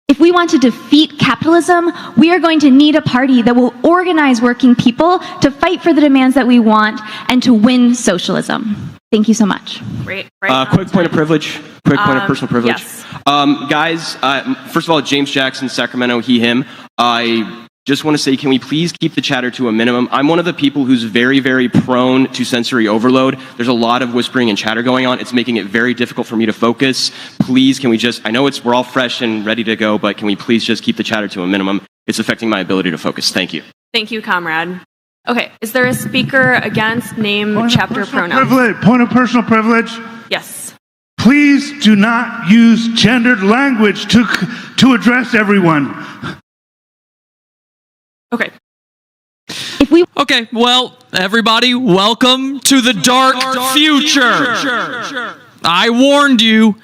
If we want to defeat capitalism, we are going to need a party that will organize working people to fight for the demands that we want and to win socialism. Thank you so much. Great. Quick point of privilege. Quick point of personal privilege. Yes. Guys, first of all, James Jackson, Sacramento, he, him. I just want to say, can we please keep the chatter to a minimum? I'm one of the people who's very, very prone to sensory overload. There's a lot of whispering and chatter going on. It's making it very difficult for me to focus. Please, can we just, I know we're all fresh and ready to go, but can we please just keep the chatter to a minimum? It's affecting my ability to focus. Thank you. Thank you, comrade. Okay, is there a speaker against name, chapter, pronoun? Point of personal privilege. Yes. Please do not use gendered language to address everyone. Okay. Okay, well, everybody, welcome to the dark future. I warned you.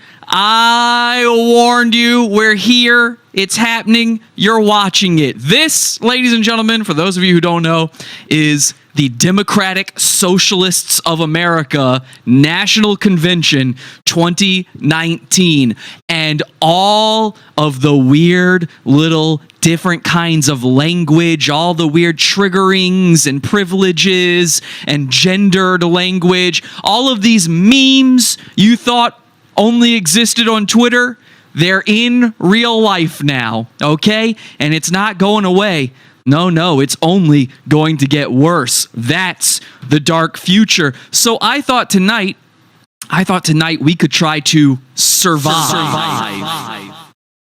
We're here. It's happening. You're watching it. This, ladies and gentlemen, for those of you who don't know, is the Democratic Socialists of America National Convention 2019. And all of the weird little different kinds of language, all the weird triggerings and privileges and gendered language, all of these memes you thought only existed on Twitter, they're in real life now, okay? And it's not going away. No, it's only going to get worse. That's the dark future. So I thought tonight we could try to survive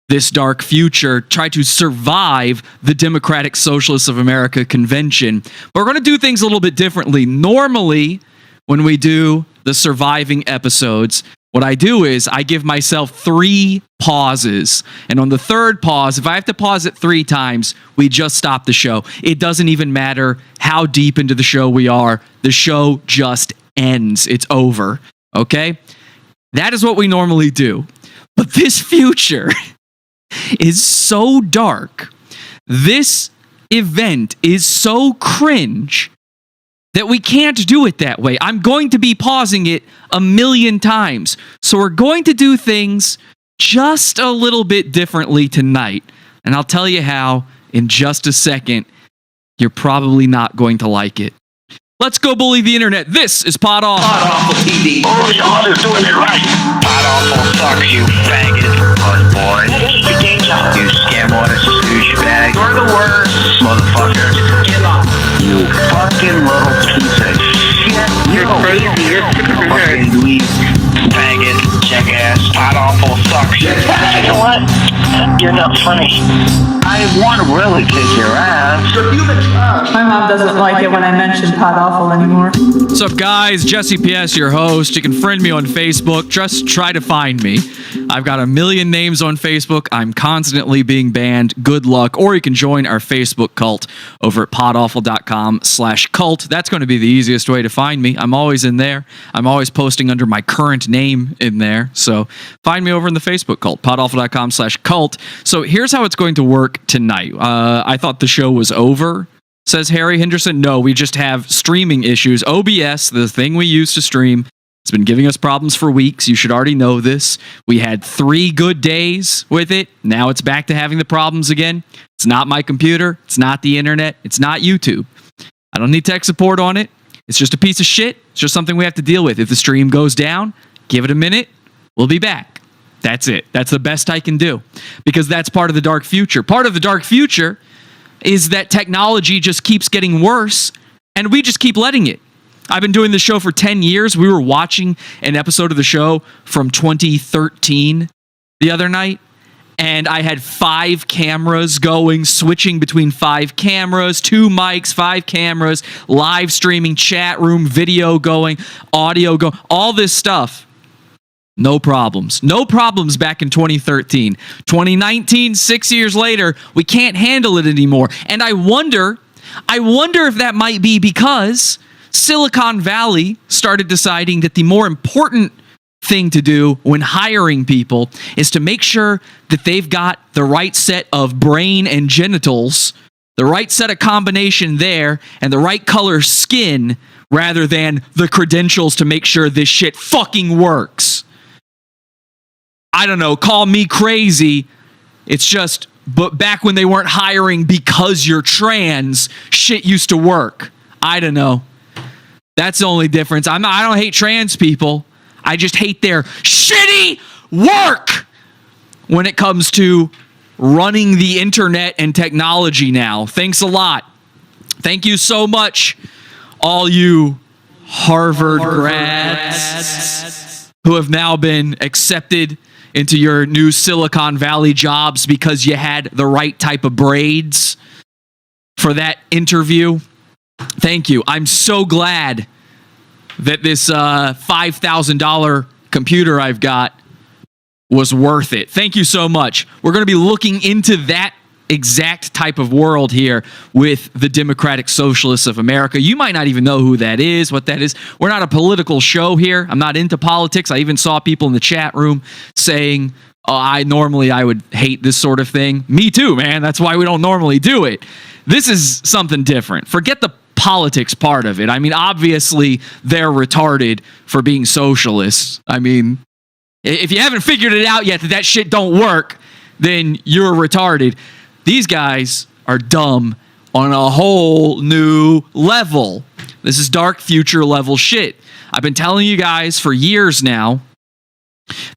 this dark future, try to survive the Democratic Socialists of America convention. But we're going to do things a little bit differently. Normally, when we do the surviving episodes, what I do is I give myself 3 pauses. And on the third pause, if I have to pause it 3 times, we just stop the show. It doesn't even matter how deep into the show we are. The show just ends. It's over. Okay? That is what we normally do. But this future is so dark. This event is so cringe that we can't do it that way. I'm going to be pausing it 1,000,000 times. So we're going to do things just a little bit differently tonight. And I'll tell you how in just a second. You're probably not going to like it. Let's go bully the internet. This is Pod Awful. Pod Awful TV. Only God is doing it right. Pod Awful sucks, you faggot. Buzz boy. You scam artist, douchebag. You're the worst. Motherfucker. Give up. You fucking little piece of shit. You're crazy. You're fucking dweeb. Faggot. Jackass. Pod Awful sucks. You know what? You're not funny. I want to really kick your ass. My mom doesn't like it when I mention Pod Awful anymore. What's up, guys? Jesse PS, your host. You can friend me on Facebook. Just try to find me. I've got 1,000,000 names on Facebook. I'm constantly being banned. Good luck. Or you can join our Facebook cult over at podawful.com/cult. That's going to be the easiest way to find me. I'm always in there. I'm always posting under my current name in there. So find me over in the Facebook cult, podawful.com/cult. So here's how it's going to work tonight. I thought the show was over, says Harry Henderson. No, we just have streaming issues. OBS, the thing we use to stream, it's been giving us problems for weeks. You should already know this. We had 3 good days with it. Now it's back to having the problems again. It's not my computer. It's not the internet. It's not YouTube. I don't need tech support on it. It's just a piece of shit. It's just something we have to deal with. If the stream goes down, give it a minute. We'll be back. That's it. That's the best I can do, because that's part of the dark future. Part of the dark future is that technology just keeps getting worse, and we just keep letting it. I've been doing this show for 10 years. We were watching an episode of the show from 2013 the other night, and I had 5 cameras going, switching between 5 cameras, 2 mics, 5 cameras, live streaming, chat room, video going, audio going, all this stuff. No problems. No problems back in 2013. 2019, 6 years later, we can't handle it anymore. And I wonder if that might be because Silicon Valley started deciding that the more important thing to do when hiring people is to make sure that they've got the right set of brain and genitals, the right set of combination there, and the right color skin, rather than the credentials to make sure this shit fucking works. I don't know, call me crazy, It's just, but back when they weren't hiring because you're trans, shit used to work. I don't know. That's the only difference. I don't hate trans people. I just hate their shitty work when it comes to running the internet and technology now. Thanks a lot. Thank you so much, all you Harvard grads who have now been accepted into your new Silicon Valley jobs because you had the right type of braids for that interview. Thank you. I'm so glad that this $5,000 computer I've got was worth it. Thank you so much. We're going to be looking into that exact type of world here with the Democratic Socialists of America. You might not even know who that is, what that is. We're not a political show here. I'm not into politics. I even saw people in the chat room saying, I would hate this sort of thing. Me too, man. That's why we don't normally do it. This is something different. Forget the politics part of it. I mean, obviously, they're retarded for being socialists. I mean, if you haven't figured it out yet that shit don't work, then you're retarded. These guys are dumb on a whole new level. This is dark future level shit. I've been telling you guys for years now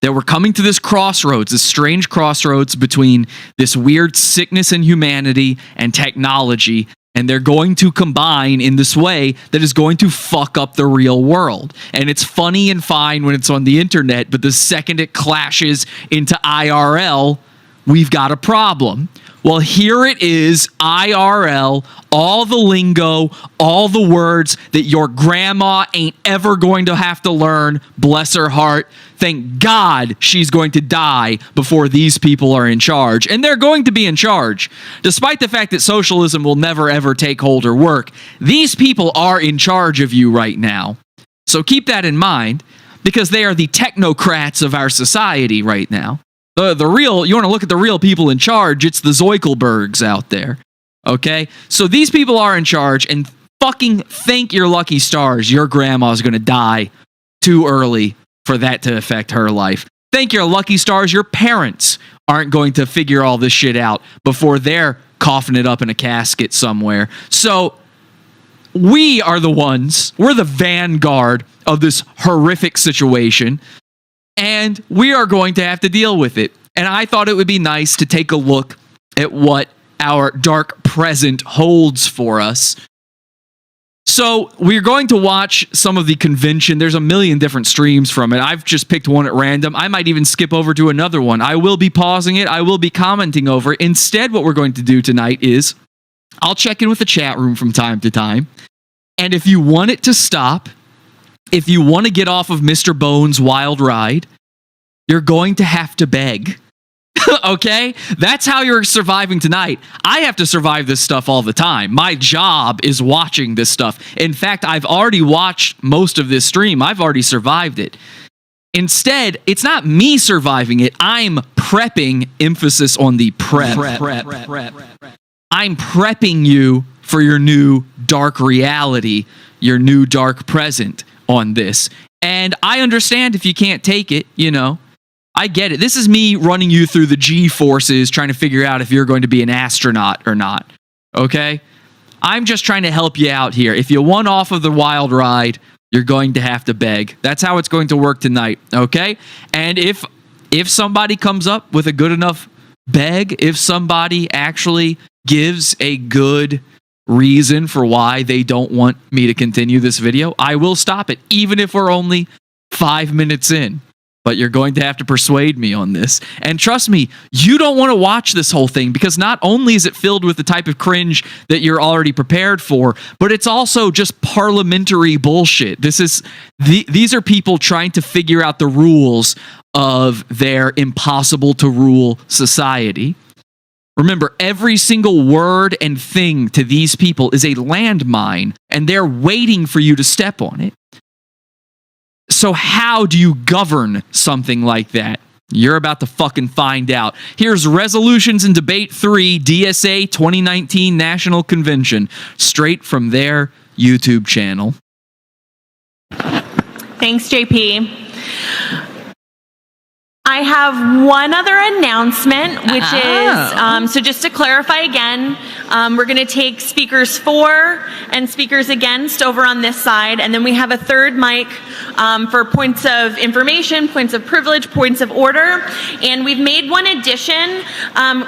that we're coming to this crossroads, this strange crossroads between this weird sickness in humanity and technology, and they're going to combine in this way that is going to fuck up the real world. And it's funny and fine when it's on the internet, but the second it clashes into IRL, we've got a problem. Well, here it is, IRL, all the lingo, all the words that your grandma ain't ever going to have to learn, bless her heart. Thank God she's going to die before these people are in charge. And they're going to be in charge. Despite the fact that socialism will never, ever take hold or work, these people are in charge of you right now. So keep that in mind, because they are the technocrats of our society right now. The real, you want to look at the real people in charge, it's the Zoikelbergs out there. Okay? So these people are in charge, and fucking thank your lucky stars your grandma's going to die too early for that to affect her life. Thank your lucky stars your parents aren't going to figure all this shit out before they're coughing it up in a casket somewhere. So we are the ones, we're the vanguard of this horrific situation, and we are going to have to deal with it. And I thought it would be nice to take a look at what our dark present holds for us. So we're going to watch some of the convention. There's a million different streams from it. I've just picked one at random. I might even skip over to another one. I will be pausing it. I will be commenting over it. Instead, what we're going to do tonight is I'll check in with the chat room from time to time. And if you want it to stop, if you want to get off of Mr. Bones' wild ride, you're going to have to beg. Okay? That's how you're surviving tonight. I have to survive this stuff all the time. My job is watching this stuff. In fact, I've already watched most of this stream. I've already survived it. Instead, it's not me surviving it. I'm prepping, emphasis on the prep. I'm prepping you for your new dark reality, your new dark present on this. And I understand if you can't take it, you know. I get it. This is me running you through the G-forces, trying to figure out if you're going to be an astronaut or not. Okay? I'm just trying to help you out here. If you want off of the wild ride, you're going to have to beg. That's how it's going to work tonight. Okay? And if somebody comes up with a good enough beg, if somebody actually gives a good reason for why they don't want me to continue this video, I will stop it, even if we're only 5 minutes in. But you're going to have to persuade me on this. And trust me, you don't want to watch this whole thing, because not only is it filled with the type of cringe that you're already prepared for, but it's also just parliamentary bullshit. These are people trying to figure out the rules of their impossible to rule society. Remember, every single word and thing to these people is a landmine, and they're waiting for you to step on it. So how do you govern something like that? You're about to fucking find out. Here's Resolutions in Debate 3, DSA 2019 National Convention, straight from their YouTube channel. Thanks, JP. I have one other announcement, which is, so just to clarify again, we're going to take speakers for and speakers against over on this side, and then we have a third mic for points of information, points of privilege, points of order, and we've made one addition.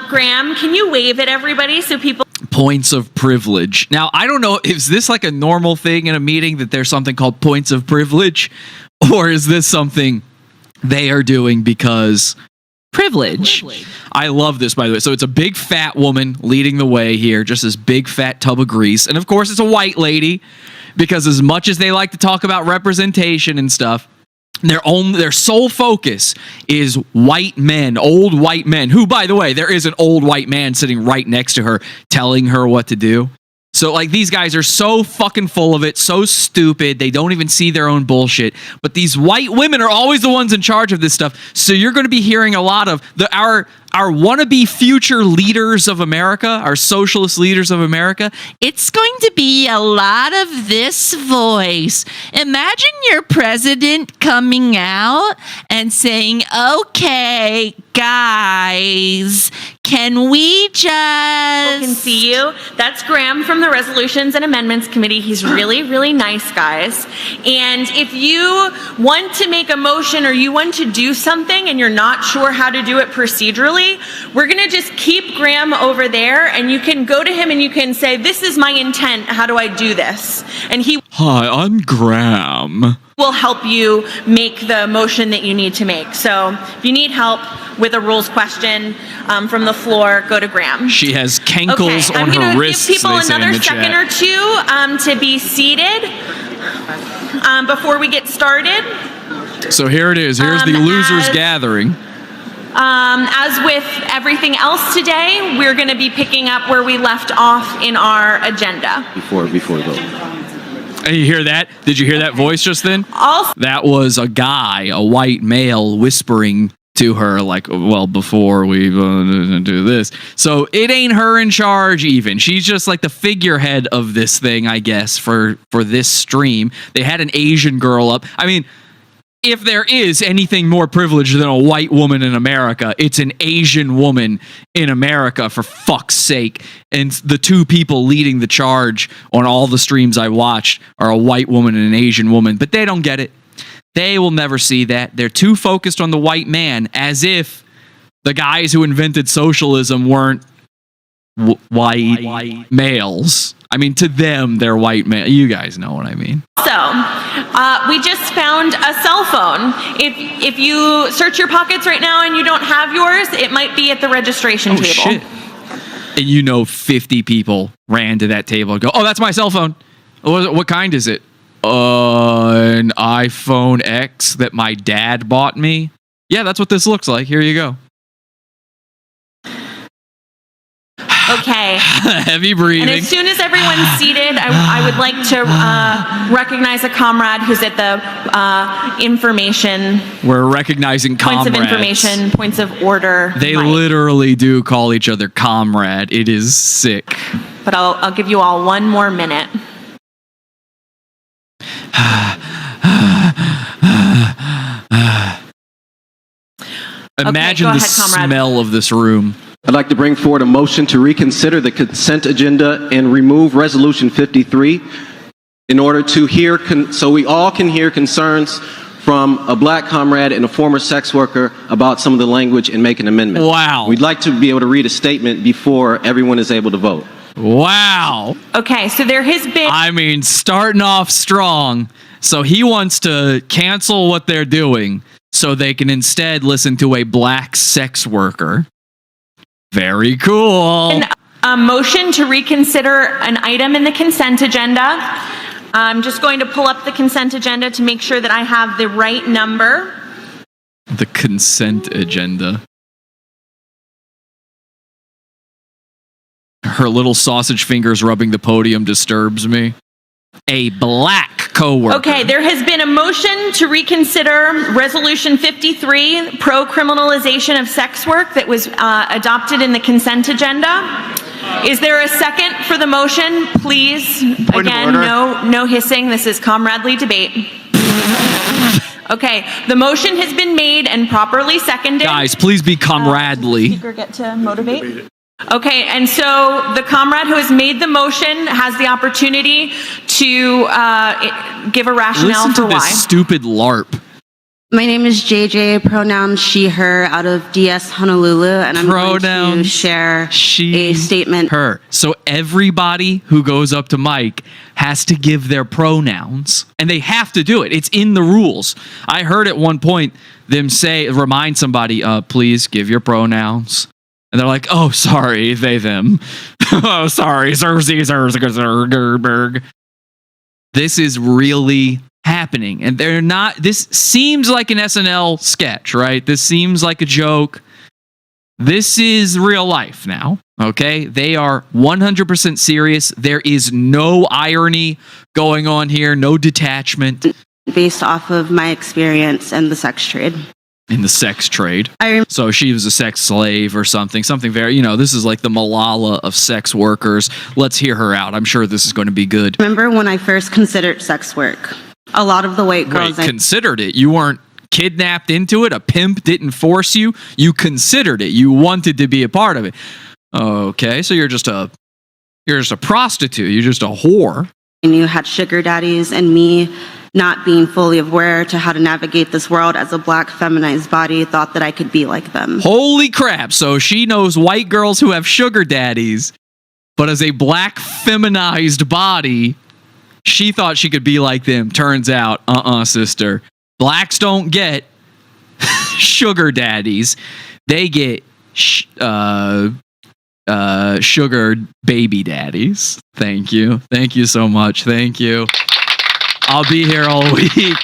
Graham, can you wave at everybody so people... Points of privilege. Now, I don't know, is this like a normal thing in a meeting that there's something called points of privilege? Or is this something they are doing because privilege? I love this, by the way. So it's a big fat woman leading the way here, just this big fat tub of grease. And of course, it's a white lady, because as much as they like to talk about representation and stuff, their sole focus is white men, old white men, who, by the way, there is an old white man sitting right next to her telling her what to do. So, like, these guys are so fucking full of it, so stupid, they don't even see their own bullshit. But these white women are always the ones in charge of this stuff. So you're going to be hearing a lot of our wannabe future leaders of America, our socialist leaders of America. It's going to be a lot of this voice. Imagine your president coming out and saying, okay, guys, can we just... People can see you. That's Graham from the Resolutions and Amendments Committee. He's really, really nice, guys. And if you want to make a motion or you want to do something and you're not sure how to do it procedurally, we're going to just keep Graham over there, and you can go to him and you can say, this is my intent. How do I do this? And he... Hi, I'm Graham. Will help you make the motion that you need to make. So if you need help with a rules question from the floor, go to Graham. She has cankles okay, on her wrists. I'm going to give people another second or two to be seated before we get started. So here it is. Here's the losers gathering. As with everything else today, we're going to be picking up where we left off in our agenda. Before the vote. And you hear that? Did you hear that voice just then? Also, that was a guy, a white male, whispering to her, like, well, before we do this. So it ain't her in charge even. She's just like the figurehead of this thing, I guess, for this stream. They had an Asian girl up. I mean, if there is anything more privileged than a white woman in America, it's an Asian woman in America, for fuck's sake. And the two people leading the charge on all the streams I watched are a white woman and an Asian woman, but they don't get it. They will never see that. They're too focused on the white man, as if the guys who invented socialism weren't white males. I mean, to them, they're white men. You guys know what I mean. So, we just found a cell phone. If you search your pockets right now and you don't have yours, it might be at the registration table. Shit. And you know 50 people ran to that table and go, oh, that's my cell phone. What kind is it? An iPhone X that my dad bought me. Yeah, that's what this looks like. Here you go. Okay. Heavy breathing. And as soon as everyone's seated, I would like to recognize a comrade who's at the information. We're recognizing comrades. Points of information, points of order. They literally do call each other comrade. It is sick. But I'll give you all one more minute. Imagine the smell of this room. I'd like to bring forward a motion to reconsider the consent agenda and remove Resolution 53 in order to hear, so we all can hear concerns from a black comrade and a former sex worker about some of the language and make an amendment. Wow. We'd like to be able to read a statement before everyone is able to vote. Wow. Okay, so there has been... I mean, starting off strong. So he wants to cancel what they're doing so they can instead listen to a black sex worker. Very cool. A motion to reconsider an item in the consent agenda. I'm just going to pull up the consent agenda to make sure that I have the right number. The consent agenda. Her little sausage fingers rubbing the podium disturbs me. A black coworker. Okay, there has been a motion to reconsider Resolution 53, pro-criminalization of sex work, that was adopted in the consent agenda. Is there a second for the motion? Please, again, no hissing. This is comradely debate. Okay, the motion has been made and properly seconded. Guys, please be comradely. Speaker get to motivate? Okay, and so the comrade who has made the motion has the opportunity to give a rationale Listen for to this why. stupid LARP. My name is JJ, pronoun she, her, out of DS Honolulu, and I'm going Pronoun to share she, a statement. her. So everybody who goes up to Mike has to give their pronouns, and they have to do it. It's in the rules. I heard at one point them remind somebody, please give your pronouns. And they're like, oh, sorry, they, them. Oh, sorry, Zerberg. This is really happening. And they're not, this seems like an SNL sketch, right? This seems like a joke. This is real life now, okay? They are 100% serious. There is no irony going on here, no detachment. Based off of my experience in the sex trade. In the sex trade. I So she was a sex slave or something very, this is like the Malala of sex workers. Let's hear her out. I'm sure this is going to be good. remember when I first considered sex work. A lot of the white girls Wait, considered it? You weren't kidnapped into it? A pimp didn't force you? You considered it. You wanted to be a part of it. Okay, so you're just a prostitute. You're just a whore. I knew had sugar daddies, and me not being fully aware to how to navigate this world as a black feminized body thought that I could be like them. Holy crap. So she knows white girls who have sugar daddies, but as a black feminized body, she thought she could be like them. Turns out, sister. Blacks don't get sugar daddies. They get sugar baby daddies. Thank you. Thank you so much. Thank you. I'll be here all week.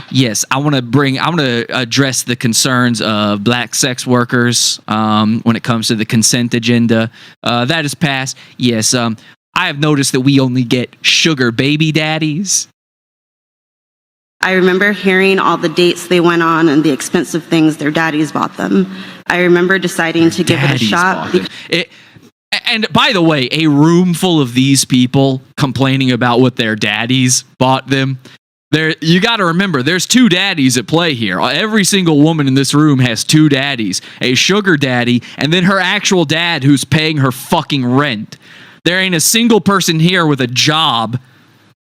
Yes, I want to address the concerns of black sex workers when it comes to the consent agenda. That is passed. Yes, I have noticed that we only get sugar baby daddies. I remember hearing all the dates they went on and the expensive things their daddies bought them. I remember deciding to give it a Daddies shot. bought it. And by the way, a room full of these people complaining about what their daddies bought them. You got to remember, there's two daddies at play here. Every single woman in this room has two daddies, a sugar daddy, and then her actual dad who's paying her fucking rent. There ain't a single person here with a job,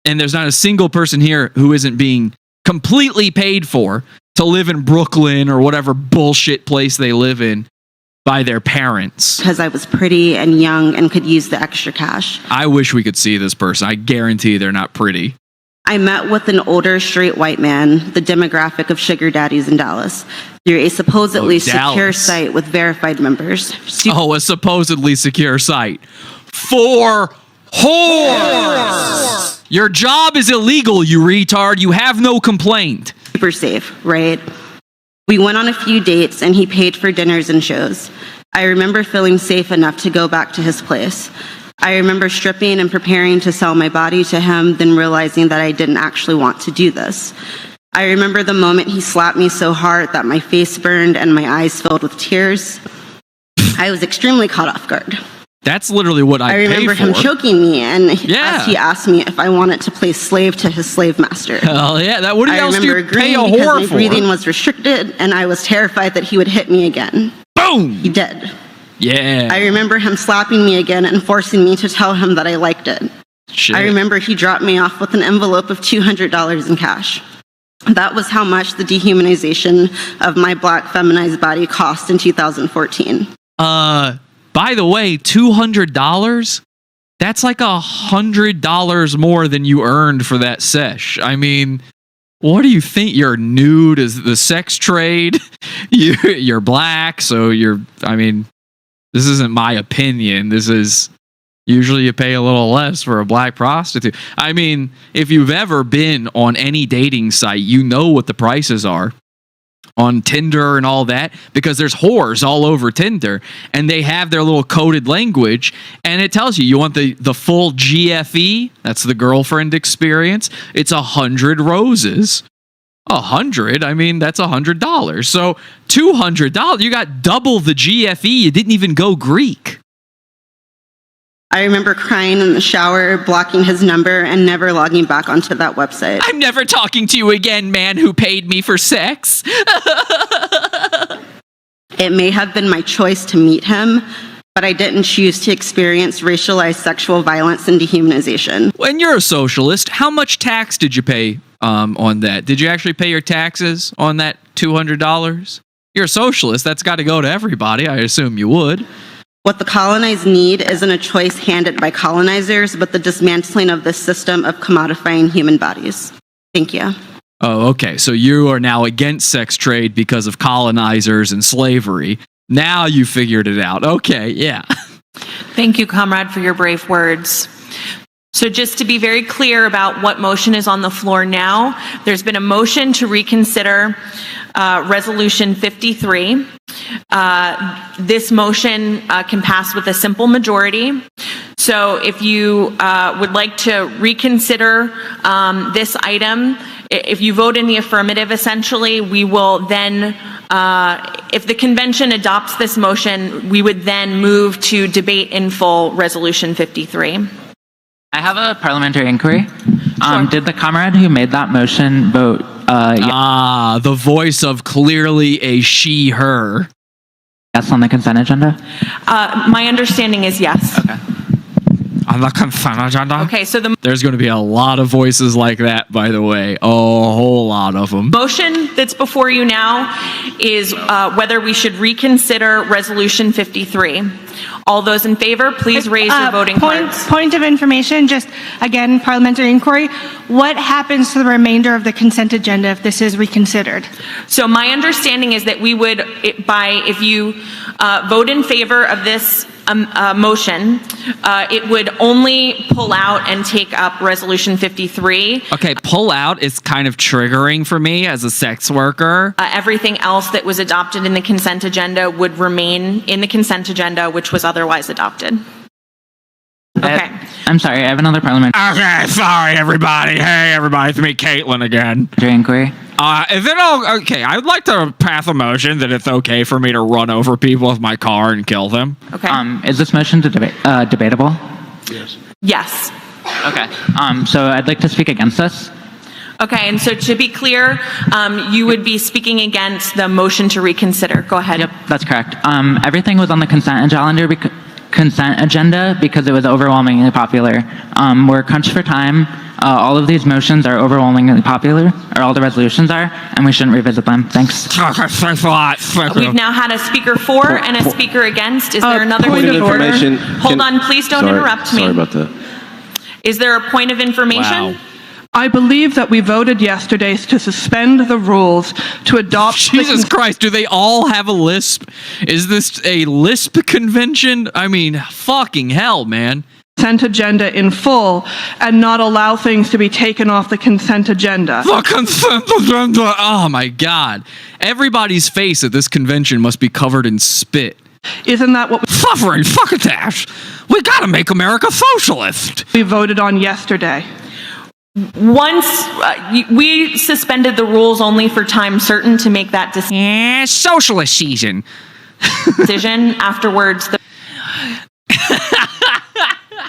and there's not a single person here who isn't being completely paid for to live in Brooklyn or whatever bullshit place they live in by their parents. Because I was pretty and young and could use the extra cash. I wish we could see this person. I guarantee they're not pretty. I met with an older straight white man, the demographic of sugar daddies in Dallas, through a supposedly secure Dallas. site with verified members. A supposedly secure site. For whores! Your job is illegal, you retard. You have no complaint. Super safe, right? We went on a few dates and he paid for dinners and shows. I remember feeling safe enough to go back to his place. I remember stripping and preparing to sell my body to him, then realizing that I didn't actually want to do this. I remember the moment he slapped me so hard that my face burned and my eyes filled with tears. I was extremely caught off guard. That's literally what I remember pay for. him choking me, and Yeah. as he asked me if I wanted to play slave to his slave master. Hell yeah. What I else do remember you pay agreeing a because whore my for? breathing was restricted, and I was terrified that he would hit me again. Boom! He did. Yeah. I remember him slapping me again and forcing me to tell him that I liked it. Shit. I remember he dropped me off with an envelope of $200 in cash. That was how much the dehumanization of my black feminized body cost in 2014. By the way, $200? That's like $100 more than you earned for that sesh. I mean, what do you think? You're nude as the sex trade? You're black, so this isn't my opinion. This is usually you pay a little less for a black prostitute. I mean, if you've ever been on any dating site, you know what the prices are on Tinder and all that, because there's whores all over Tinder and they have their little coded language and it tells you want the full GFE. That's the girlfriend experience. It's 100 roses. 100, I mean, that's $100. So $200, you got double the GFE. You didn't even go Greek. I remember crying in the shower, blocking his number, and never logging back onto that website. I'm never talking to you again, man who paid me for sex. It may have been my choice to meet him, but I didn't choose to experience racialized sexual violence and dehumanization. When you're a socialist, how much tax did you pay on that? Did you actually pay your taxes on that $200? You're a socialist. That's got to go to everybody. I assume you would. What the colonized need isn't a choice handed by colonizers, but the dismantling of this system of commodifying human bodies. Thank you. Oh, okay. So you are now against sex trade because of colonizers and slavery. Now you figured it out. Okay, yeah. Thank you, comrade, for your brave words. So just to be very clear about what motion is on the floor now, there's been a motion to reconsider Resolution 53. This motion can pass with a simple majority. So if you would like to reconsider this item, if you vote in the affirmative, essentially, we will then, if the convention adopts this motion, we would then move to debate in full Resolution 53. I have a parliamentary inquiry. Did the comrade who made that motion vote yes? The voice of clearly a she, her. Yes on the consent agenda? My understanding is yes. Okay. On the consent agenda? Okay, so the There's going to be a lot of voices like that, by the way. A whole lot of them. motion that's before you now is whether we should reconsider Resolution 53. All those in favor, please raise your voting cards. Point of information, just again, parliamentary inquiry. What happens to the remainder of the consent agenda if this is reconsidered? So my understanding is that we would, if you vote in favor of this motion, it would only pull out and take up Resolution 53. Okay, pull out is kind of triggering for me as a sex worker. Everything else that was adopted in the consent agenda would remain in the consent agenda, which was otherwise adopted. Okay. I'm sorry, I have another parliamentary Okay, sorry everybody. Hey everybody, it's me, Caitlin again. inquiry. Is it all okay? I'd like to pass a motion that it's okay for me to run over people with my car and kill them. Okay. Is this motion debatable? Yes. Okay. So I'd like to speak against this. Okay, and so to be clear, you would be speaking against the motion to reconsider. Go ahead. Yep, that's correct. Everything was on the consent agenda because it was overwhelmingly popular. We're crunched for time. All of these motions are overwhelmingly popular, or all the resolutions are, and we shouldn't revisit them. Thanks. Thanks a lot. We've now had a speaker for and a speaker against. Is there another Point of speaker? information. Hold on, please don't interrupt me. Sorry about that. Is there a point of information? Wow. I believe that we voted yesterday to suspend the rules to adopt. Jesus Christ, do they all have a lisp? Is this a lisp convention? I mean, fucking hell, man. Consent agenda in full and not allow things to be taken off the consent agenda. The consent agenda. Oh my God. Everybody's face at this convention must be covered in spit. Isn't that what Suffering fuckatash. We gotta make America socialist. we voted on yesterday? Once we suspended the rules only for time certain to make that Socialist season. decision. Afterwards,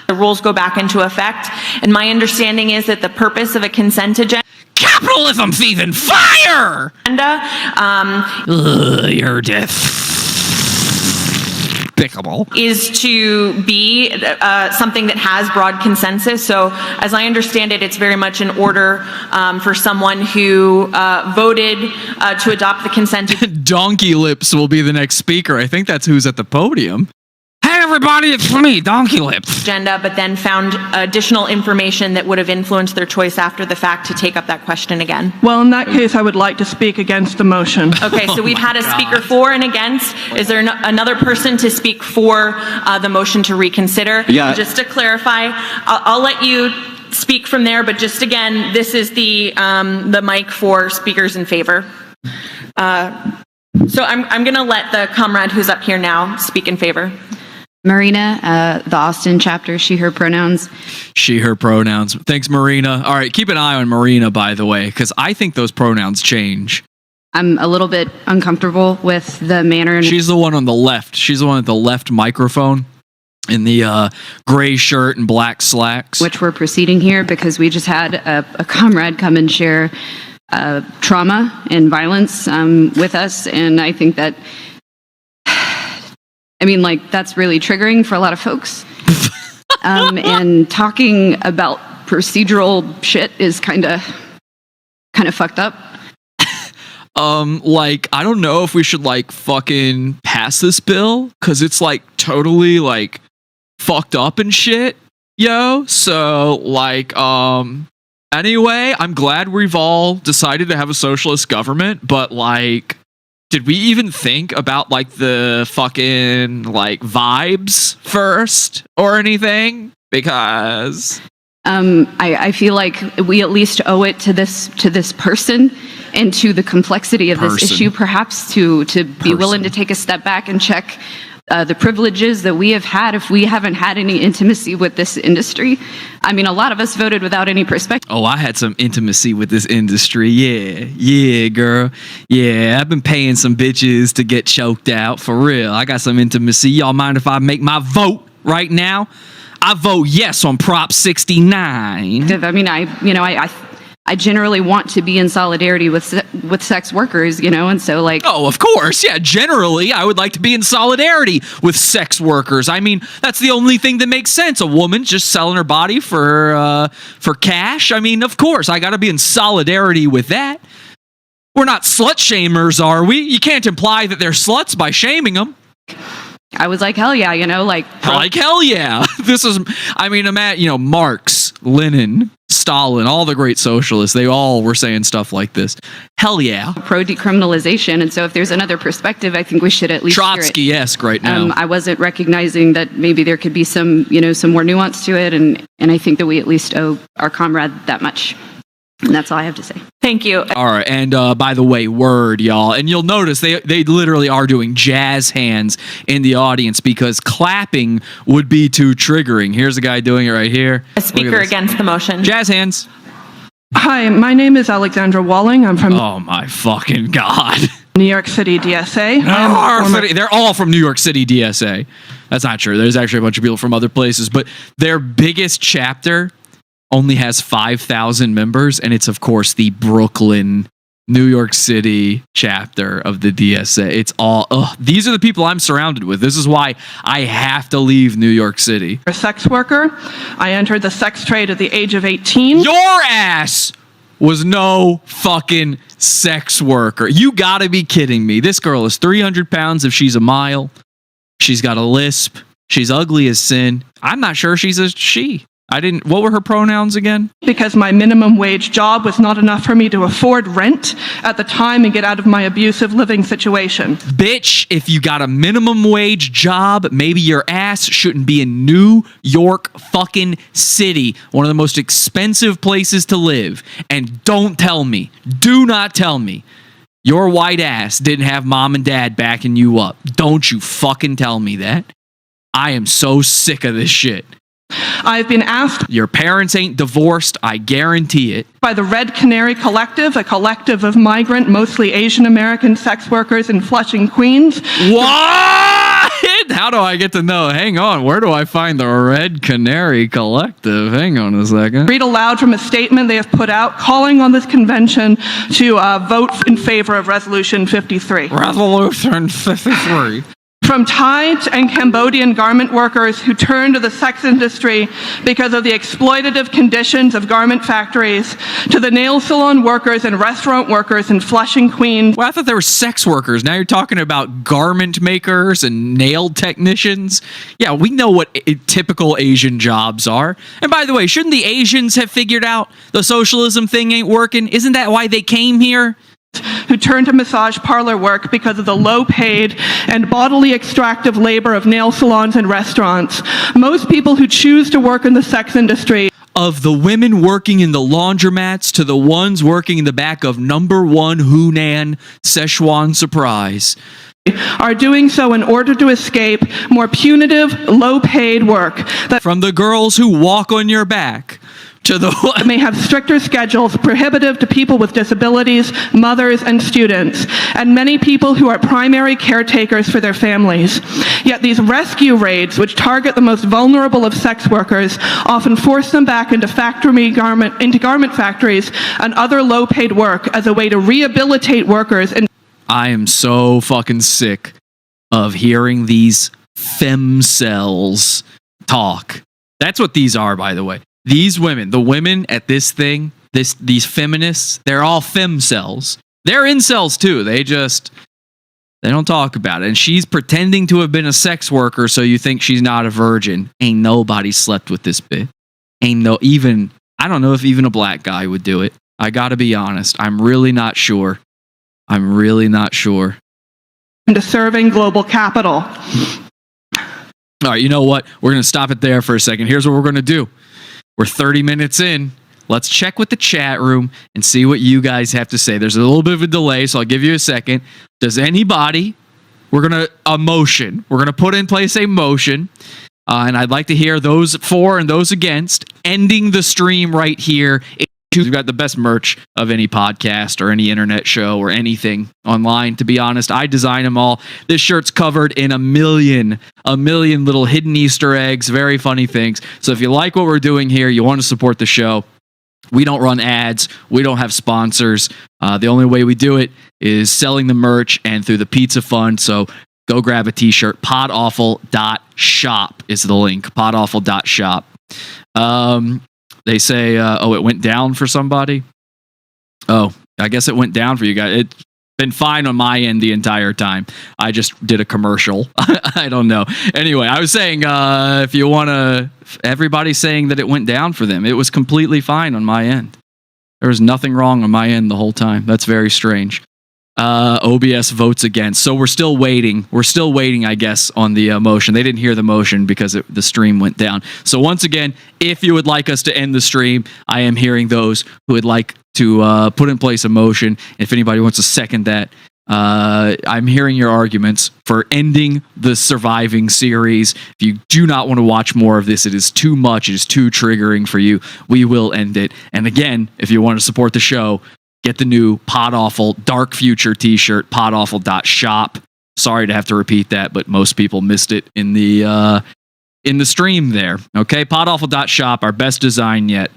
the rules go back into effect. And my understanding is that the purpose of a consent agenda. Capitalism season. Fire! You're despicable. Is to be something that has broad consensus. So as I understand it, it's very much in order for someone who voted to adopt the consent Donkey Lips will be the next speaker. I think that's who's at the podium. Hey everybody, it's me, Donkey Lips. agenda, but then found additional information that would have influenced their choice after the fact to take up that question again. Well, in that case, I would like to speak against the motion. Okay, so we've had a speaker for and against. Is there another person to speak for the motion to reconsider? Yeah. Just to clarify, I'll let you speak from there, but just again, this is the mic for speakers in favor. So I'm going to let the comrade who's up here now speak in favor. Marina, the Austin chapter, she, her pronouns. She, her pronouns. Thanks, Marina. All right, keep an eye on Marina, by the way, because I think those pronouns change. I'm a little bit uncomfortable with the manner in She's the one on the left. She's the one at the left microphone. in the gray shirt and black slacks. Which we're proceeding here because we just had a comrade come and share trauma and violence with us. And I think that, that's really triggering for a lot of folks. And talking about procedural shit is kind of fucked up. I don't know if we should fucking pass this bill because it's totally fucked up and shit, yo. So anyway, I'm glad we've all decided to have a socialist government, but did we even think about the fucking vibes first or anything? Because I feel like we at least owe it to this person and to the complexity of this issue, perhaps to be willing to take a step back and check the privileges that we have had if we haven't had any intimacy with this industry. A lot of us voted without any perspective. Oh, I had some intimacy with this industry. Yeah, girl. Yeah, I've been paying some bitches to get choked out, for real. I got some intimacy. Y'all mind if I make my vote right now? I vote yes on Prop 69. I generally want to be in solidarity with sex workers, and so Oh, of course, yeah. Generally, I would like to be in solidarity with sex workers. That's the only thing that makes sense. A woman just selling her body for cash. Of course, I got to be in solidarity with that. We're not slut shamers, are we? You can't imply that they're sluts by shaming them. I was like, hell yeah, hell yeah. This is, Marx, Lenin, Stalin, all the great socialists, they all were saying stuff like this. Hell yeah. Pro decriminalization. And so if there's another perspective, I think we should at least Trotsky-esque right now. I wasn't recognizing that maybe there could be some more nuance to it. And I think that we at least owe our comrade that much. And that's all I have to say. Thank you. All right. And by the way, word, y'all. And you'll notice they literally are doing jazz hands in the audience because clapping would be too triggering. Here's a guy doing it right here. A speaker against the motion. Jazz hands. Hi, my name is Alexandra Walling. I'm from... Oh, my fucking God. New York City DSA. They're all from New York City DSA. That's not true. There's actually a bunch of people from other places. But their biggest chapter only has 5,000 members, and it's, of course, the Brooklyn, New York City chapter of the DSA. It's all, these are the people I'm surrounded with. This is why I have to leave New York City. A sex worker. I entered the sex trade at the age of 18. Your ass was no fucking sex worker. You gotta be kidding me. This girl is 300 pounds if she's a mile. She's got a lisp. She's ugly as sin. I'm not sure she's a she. What were her pronouns again? Because my minimum wage job was not enough for me to afford rent at the time and get out of my abusive living situation. Bitch, if you got a minimum wage job, maybe your ass shouldn't be in New York fucking City, one of the most expensive places to live. And do not tell me, your white ass didn't have mom and dad backing you up. Don't you fucking tell me that. I am so sick of this shit. I've been asked... Your parents ain't divorced, I guarantee it. ...by the Red Canary Collective, a collective of migrant, mostly Asian American sex workers in Flushing, Queens. What? How do I get to know? Hang on, where do I find the Red Canary Collective? Hang on a second. Read aloud from a statement they have put out calling on this convention to vote in favor of Resolution 53. Resolution 53. From Thai and Cambodian garment workers who turn to the sex industry because of the exploitative conditions of garment factories, to the nail salon workers and restaurant workers in Flushing, Queens. Well, I thought they were sex workers. Now you're talking about garment makers and nail technicians. Yeah, we know what typical Asian jobs are. And by the way, shouldn't the Asians have figured out the socialism thing ain't working? Isn't that why they came here? Who turn to massage parlor work because of the low-paid and bodily extractive labor of nail salons and restaurants. Most people who choose to work in the sex industry, of the women working in the laundromats to the ones working in the back of number one Hunan Szechuan Surprise, are doing so in order to escape more punitive, low-paid work. From the girls who walk on your back, to the may have stricter schedules prohibitive to people with disabilities, mothers, and students, and many people who are primary caretakers for their families. Yet these rescue raids, which target the most vulnerable of sex workers, often force them back into garment factories and other low-paid work as a way to rehabilitate workers. And I am so fucking sick of hearing these femcells talk. That's what these are, by the way. These women, the women at this thing, these feminists, they're all femcells. They're incels too. They don't talk about it. And she's pretending to have been a sex worker, so you think she's not a virgin. Ain't nobody slept with this bitch. I don't know if even a black guy would do it. I gotta be honest. I'm really not sure. to serving global capital. All right, you know what? We're going to stop it there for a second. Here's what we're going to do. We're 30 minutes in. Let's check with the chat room and see what you guys have to say. There's a little bit of a delay, so I'll give you a second. Does anybody, we're going to put in place a motion, and I'd like to hear those for and those against, ending the stream right here. We've got the best merch of any podcast or any internet show or anything online. To be honest, I design them all. This shirt's covered in a million little hidden Easter eggs, very funny things. So if you like what we're doing here, you want to support the show, we don't run ads. We don't have sponsors. The only way we do it is selling the merch and through the pizza fund. So go grab a t-shirt. Podawful.shop is the link. Podawful.shop. They say, it went down for somebody. Oh, I guess it went down for you guys. It's been fine on my end the entire time. I just did a commercial. I don't know. Anyway, I was saying, if you want to, everybody's saying that it went down for them. It was completely fine on my end. There was nothing wrong on my end the whole time. That's very strange. OBS votes against. So we're still waiting. I guess, on the motion. They didn't hear the motion because the stream went down. So once again, if you would like us to end the stream, I am hearing those who would like to put in place a motion. If anybody wants to second that, I'm hearing your arguments for ending the surviving series. If you do not want to watch more of this, it is too much. It is too triggering for you. We will end it. And again, if you want to support the show, get the new Pod Awful Dark Future t-shirt, podawful.shop. Sorry to have to repeat that, but most people missed it in the stream there. Okay, podawful.shop, our best design yet.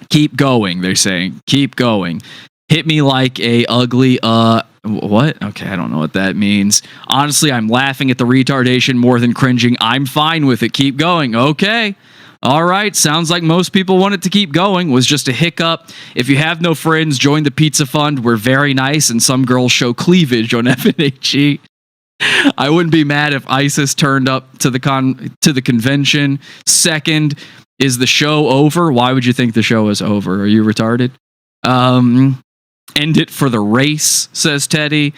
Keep going, they're saying. Keep going. Hit me like a ugly, what? Okay, I don't know what that means. Honestly, I'm laughing at the retardation more than cringing. I'm fine with it. Keep going. Okay. All right, sounds like most people want it to keep going. Was just a hiccup. If you have no friends, join the Pizza Fund. We're very nice, and some girls show cleavage on FNHE. I wouldn't be mad if ISIS turned up to the convention. Second, is the show over? Why would you think the show is over? Are you retarded? End it for the race, says Teddy.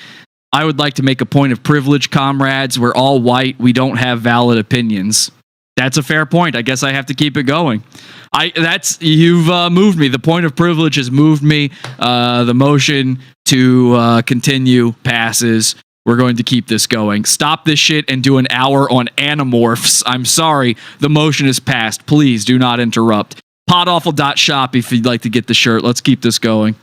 I would like to make a point of privilege, comrades. We're all white. We don't have valid opinions. That's a fair point. I guess I have to keep it going. You've moved me. The point of privilege has moved me. The motion to continue passes. We're going to keep this going. Stop this shit and do an hour on Animorphs. I'm sorry. The motion is passed. Please do not interrupt. Podawful.shop if you'd like to get the shirt. Let's keep this going.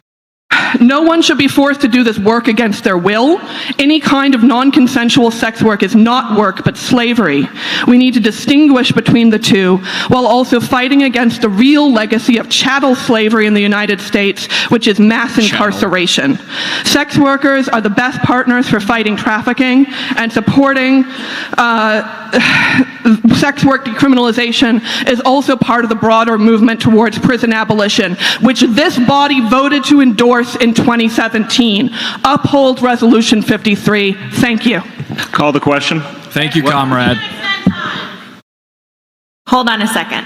No one should be forced to do this work against their will. Any kind of non-consensual sex work is not work, but slavery. We need to distinguish between the two, while also fighting against the real legacy of chattel slavery in the United States, which is mass incarceration. Sex workers are the best partners for fighting trafficking and supporting sex work decriminalization is also part of the broader movement towards prison abolition, which this body voted to endorse in 2017. Uphold Resolution 53. Thank you. Call the question. Thank you, comrade. Hold on a second.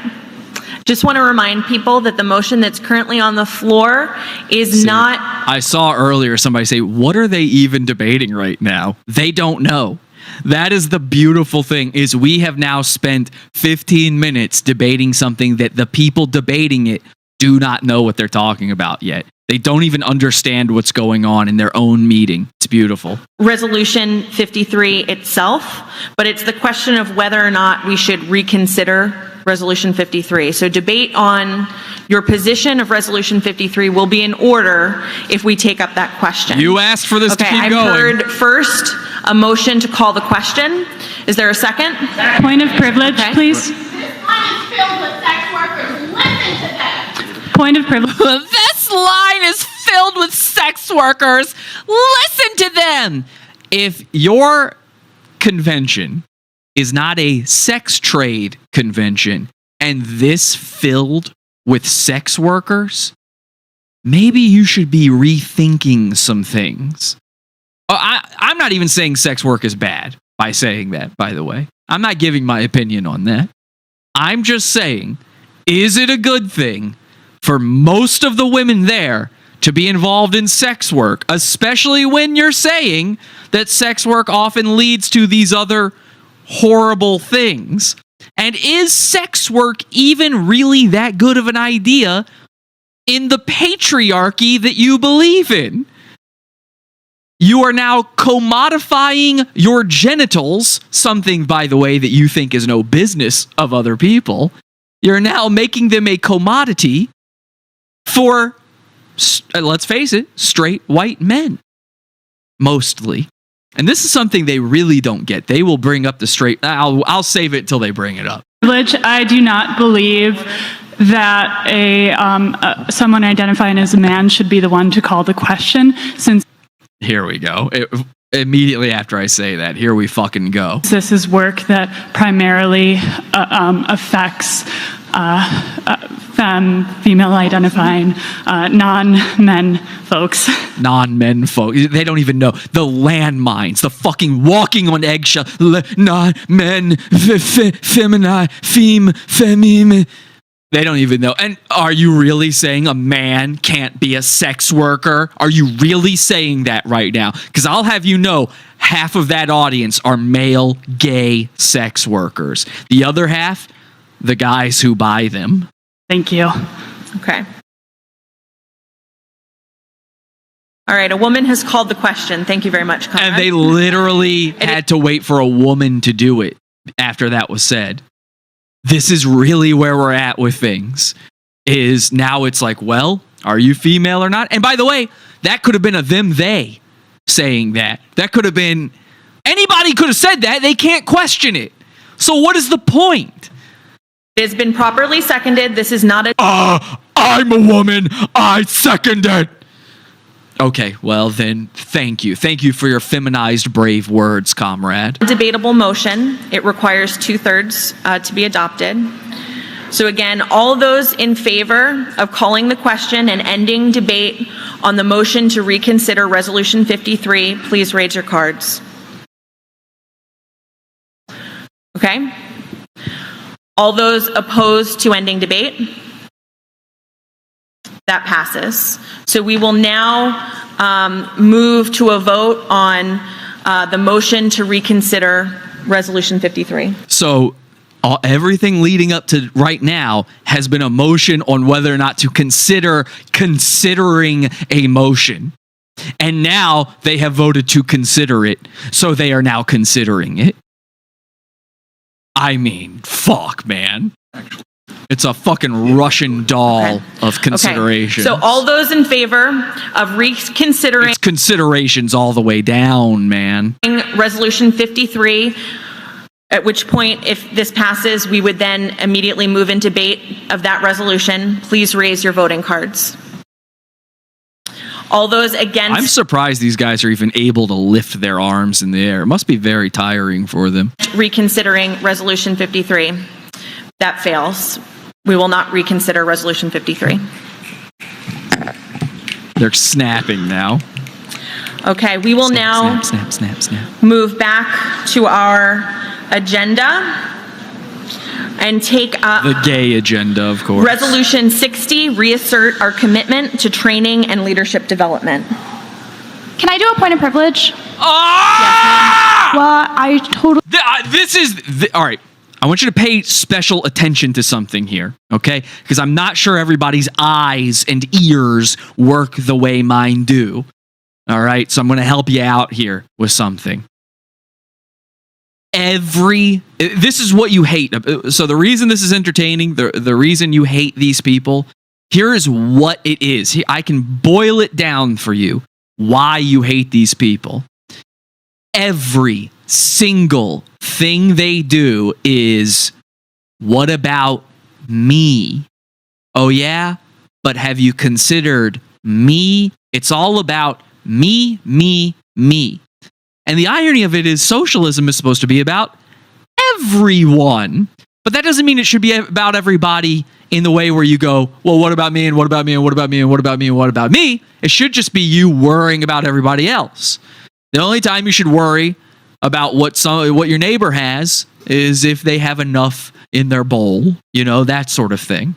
Just want to remind people that the motion that's currently on the floor is not... I saw earlier somebody say, what are they even debating right now? They don't know. That is the beautiful thing, is we have now spent 15 minutes debating something that the people debating it do not know what they're talking about yet. They don't even understand what's going on in their own meeting. It's beautiful. Resolution 53 itself, but it's the question of whether or not we should reconsider Resolution 53. So debate on your position of Resolution 53 will be in order if we take up that question. You asked for this to keep I've going. heard first a motion to call the question. Is there a second? Point of privilege, please. Point of privilege. This line is filled with sex workers. Listen to them. If your convention is not a sex trade convention and this filled with sex workers, maybe you should be rethinking some things. I'm not even saying sex work is bad by saying that, by the way. I'm not giving my opinion on that. I'm just saying, is it a good thing for most of the women there to be involved in sex work, especially when you're saying that sex work often leads to these other horrible things? And is sex work even really that good of an idea in the patriarchy that you believe in? You are now commodifying your genitals, something, by the way, that you think is no business of other people. You're now making them a commodity for, let's face it, straight white men, mostly. And this is something they really don't get. They will bring up the straight. I'll save it till they bring it up. I do not believe that someone identifying as a man should be the one to call the question, since here we go. Immediately after I say that, here we fucking go. This is work that primarily affects female identifying, non-men folks. Non-men folks. They don't even know. The landmines, the fucking walking on eggshell. Non-men, femime. They don't even know. And are you really saying a man can't be a sex worker? Are you really saying that right now? Because I'll have you know, half of that audience are male gay sex workers. The other half, the guys who buy them. Thank you. Okay. All right, a woman has called the question. Thank you very much, Conrad. And they literally had to wait for a woman to do it after that was said. This is really where we're at with things. Is now it's like, well, are you female or not? And by the way, that could have been a them, they saying that. That could have been, anybody could have said that. They can't question it. So what is the point? It has been properly seconded. This is not a... I'm a woman. I second it. Okay, well then, thank you. Thank you for your feminized, brave words, comrade. Debatable motion. It requires 2/3 to be adopted. So again, all those in favor of calling the question and ending debate on the motion to reconsider Resolution 53, please raise your cards. Okay. All those opposed to ending debate? That passes. So we will now move to a vote on the motion to reconsider Resolution 53. So everything leading up to right now has been a motion on whether or not to considering a motion. And now they have voted to consider it. So they are now considering it. I mean, fuck, man. It's a fucking Russian doll of consideration. So all those in favor of reconsidering... It's considerations all the way down, man. Resolution 53, at which point, if this passes, we would then immediately move in debate of that resolution. Please raise your voting cards. All those against... I'm surprised these guys are even able to lift their arms in the air. It must be very tiring for them. Reconsidering Resolution 53. That fails. We will not reconsider Resolution 53. They're snapping now. Okay, we will now move back to our agenda and take the gay agenda, of course. Resolution 60, reassert our commitment to training and leadership development. Can I do a point of privilege? Ah! Yes, well, I totally... All right. I want you to pay special attention to something here, okay? Because I'm not sure everybody's eyes and ears work the way mine do. All right? So I'm going to help you out here with something. This is what you hate. So the reason this is entertaining, the reason you hate these people Here is what it is. I can boil it down for you why you hate these people. Every single thing they do is, what about me? Oh yeah? But have you considered me? It's all about me, me, me. And the irony of it is socialism is supposed to be about everyone. But that doesn't mean it should be about everybody in the way where you go, well, what about me and what about me and what about me and what about me and what about me? It should just be you worrying about everybody else. The only time you should worry about what your neighbor has is if they have enough in their bowl, that sort of thing.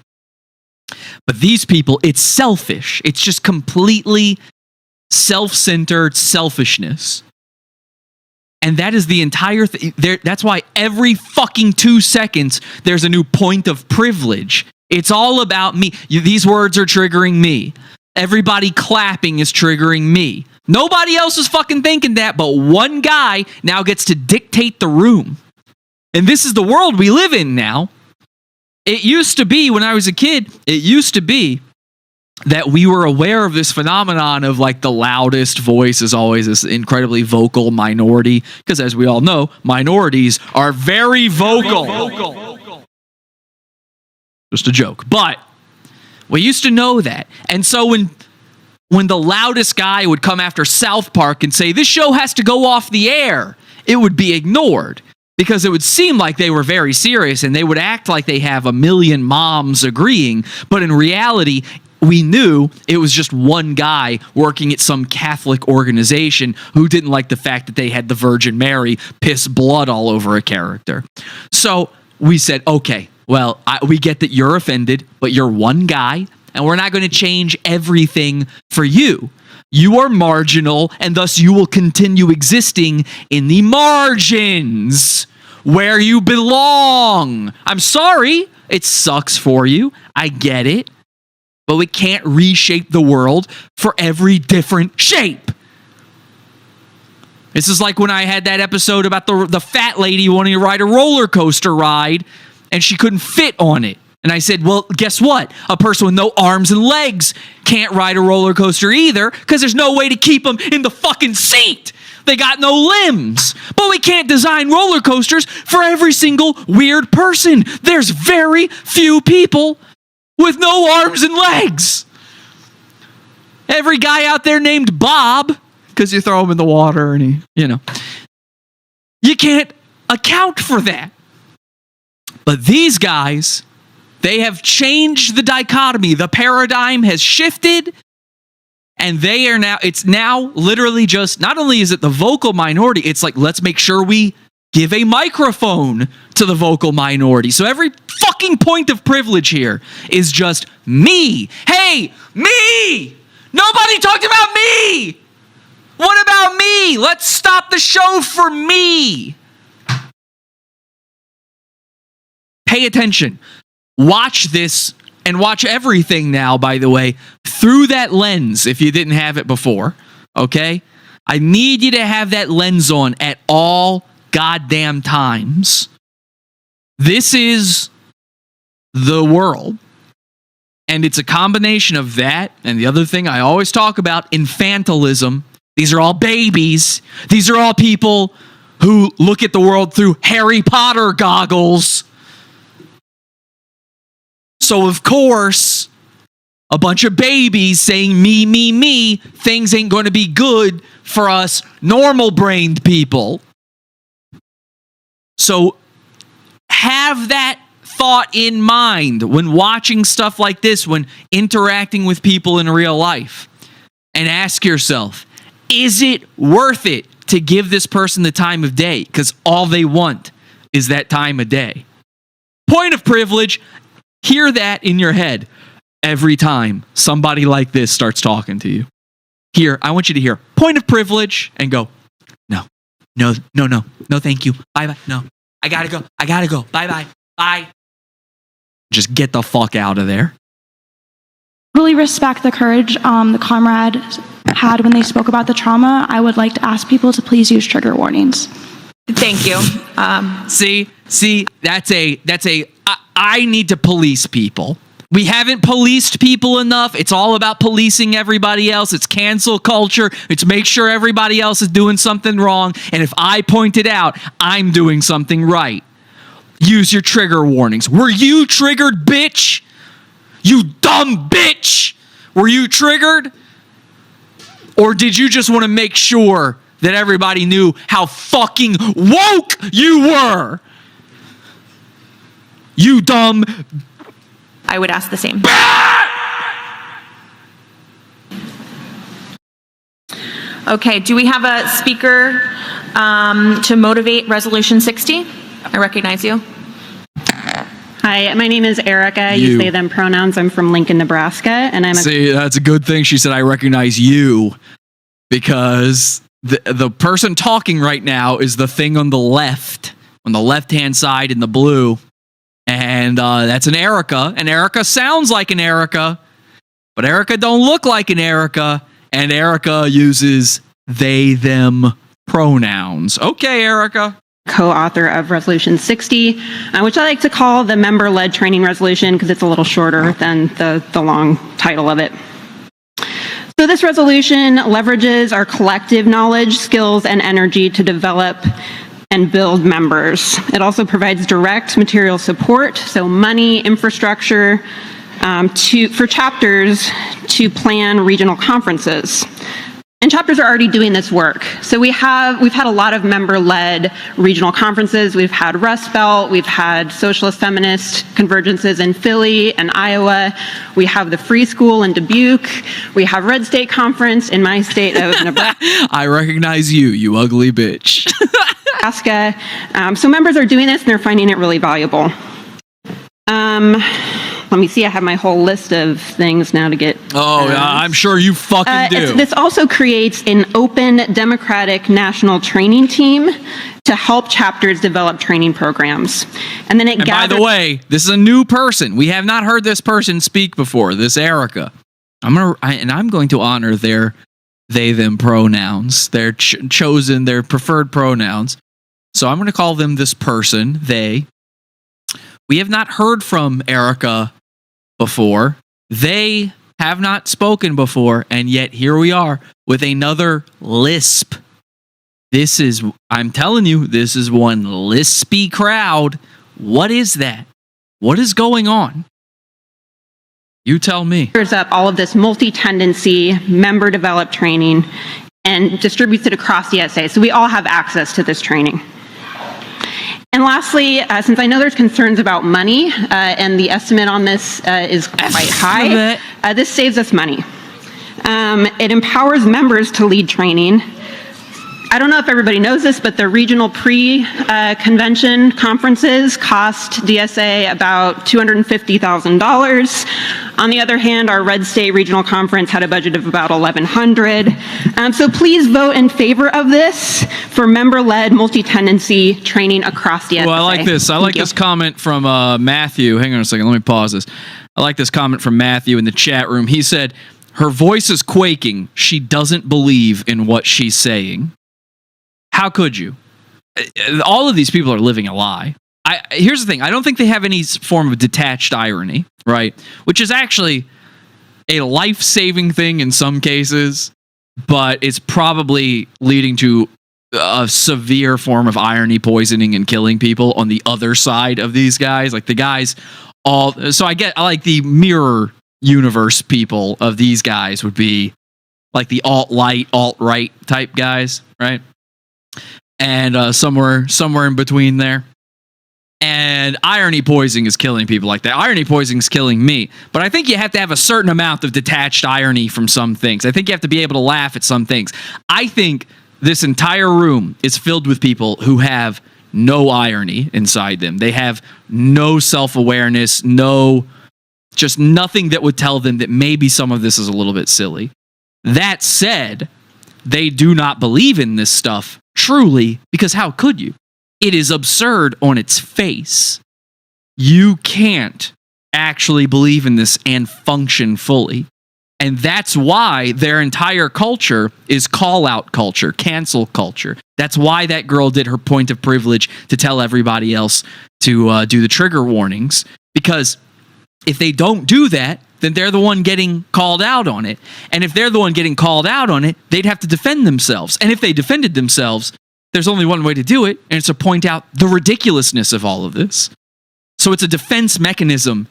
But these people, it's selfish. It's just completely self-centered selfishness. And that is the entire thing. That's why every fucking 2 seconds, there's a new point of privilege. It's all about me. These words are triggering me. Everybody clapping is triggering me. Nobody else is fucking thinking that, but one guy now gets to dictate the room. And this is the world we live in now. It used to be, when I was a kid, it used to be that we were aware of this phenomenon of like the loudest voice is always this incredibly vocal minority. Because as we all know, minorities are very vocal. Just a joke. But we used to know that. And so when the loudest guy would come after South Park and say, this show has to go off the air, it would be ignored. Because it would seem like they were very serious and they would act like they have a million moms agreeing. But in reality, we knew it was just one guy working at some Catholic organization who didn't like the fact that they had the Virgin Mary piss blood all over a character. So we said, okay, well, we get that you're offended, but you're one guy, and we're not going to change everything for you. You are marginal, and thus you will continue existing in the margins where you belong. I'm sorry, it sucks for you. I get it. But we can't reshape the world for every different shape. This is like when I had that episode about the fat lady wanting to ride a roller coaster ride, and she couldn't fit on it. And I said, well, guess what? A person with no arms and legs can't ride a roller coaster either, because there's no way to keep them in the fucking seat. They got no limbs. But we can't design roller coasters for every single weird person. There's very few people with no arms and legs. Every guy out there named Bob, because you throw him in the water and you can't account for that. But these guys, they have changed the dichotomy. The paradigm has shifted, and it's now literally just, not only is it the vocal minority, it's like, let's make sure we give a microphone to the vocal minority. So every fucking point of privilege here is just me. Hey, me! Nobody talked about me! What about me? Let's stop the show for me. Pay attention. Watch this, and watch everything now, by the way, through that lens if you didn't have it before, okay? I need you to have that lens on at all goddamn times. This is the world. And it's a combination of that and the other thing I always talk about, infantilism. These are all babies. These are all people who look at the world through Harry Potter goggles. So, of course, a bunch of babies saying me, me, me, things ain't going to be good for us normal-brained people. So, have that thought in mind when watching stuff like this, when interacting with people in real life. And ask yourself, is it worth it to give this person the time of day? Because all they want is that time of day. Point of privilege. Hear that in your head every time somebody like this starts talking to you. Here, I want you to hear point of privilege and go, no, thank you. Bye-bye. No, I gotta go. Bye-bye. Bye. Just get the fuck out of there. Really respect the courage the comrade had when they spoke about the trauma. I would like to ask people to please use trigger warnings. Thank you. See, that's I need to police people. We haven't policed people enough. It's all about policing everybody else. It's cancel culture. It's make sure everybody else is doing something wrong. And if I point it out, I'm doing something right. Use your trigger warnings. Were you triggered, bitch? You dumb bitch. Were you triggered? Or did you just want to make sure that everybody knew how fucking woke you were? You dumb. I would ask the same. Okay, do we have a speaker to motivate Resolution 60? I recognize you. Hi, my name is Erica. I use they, them pronouns. I'm from Lincoln, Nebraska, and I'm See, that's a good thing she said I recognize you, because the person talking right now is the thing on the left-hand side in the blue, and that's an Erica, and Erica sounds like an Erica, but Erica don't look like an Erica, and Erica uses they, them pronouns. Okay, Erica. co-author of Resolution 60, which I like to call the member-led training resolution because it's a little shorter than the long title of it. So this resolution leverages our collective knowledge, skills, and energy to develop and build members. It also provides direct material support, so money, infrastructure, for chapters to plan regional conferences. And chapters are already doing this work. So we've had a lot of member-led regional conferences. We've had Rust Belt, we've had socialist feminist convergences in Philly and Iowa. We have the Free School in Dubuque. We have Red State Conference in my state of Nebraska. I recognize you, you ugly bitch. So members are doing this and they're finding it really valuable. Let me see, I have my whole list of things now to get. Oh, I'm sure you fucking do. This also creates an open, democratic national training team to help chapters develop training programs. And then by the way, this is a new person. We have not heard this person speak before, this Erica. I'm going to honor their they, them pronouns, their chosen, their preferred pronouns. So I'm going to call them this person, they. We have not heard from Erica before. They have not spoken before, and yet here we are with another lisp. I'm telling you, this is one lispy crowd. What is that? What is going on? You tell me. There's up all of this multi-tendency member developed training and distributes it across DSA. So we all have access to this training. And lastly, since I know there's concerns about money, and the estimate on this is quite high, this saves us money. It empowers members to lead training. I don't know if everybody knows this, but the regional pre-convention conferences cost DSA about $250,000. On the other hand, our Red State Regional Conference had a budget of about $1,100. So please vote in favor of this for member-led multi-tendency training across DSA. Well, I like this. I like this comment from Matthew. Hang on a second. Let me pause this. I like this comment from Matthew in the chat room. He said, her voice is quaking. She doesn't believe in what she's saying. How could you? All of these people are living a lie. Here's the thing. I don't think they have any form of detached irony, right? Which is actually a life-saving thing in some cases, but it's probably leading to a severe form of irony poisoning and killing people on the other side of these guys. Like the guys all... So I like the mirror universe people of these guys would be like the alt-right type guys, right? And somewhere in between there. And irony poisoning is killing people like that. Irony poisoning is killing me. But I think you have to have a certain amount of detached irony from some things. I think you have to be able to laugh at some things. I think this entire room is filled with people who have no irony inside them. They have no self-awareness, just nothing that would tell them that maybe some of this is a little bit silly. That said, they do not believe in this stuff truly, because how could you? It is absurd on its face. You can't actually believe in this and function fully. And that's why their entire culture is call-out culture, cancel culture. That's why that girl did her point of privilege to tell everybody else to do the trigger warnings, because If they don't do that, then they're the one getting called out on it. And if they're the one getting called out on it, they'd have to defend themselves. And if they defended themselves, there's only one way to do it, and it's to point out the ridiculousness of all of this. So it's a defense mechanism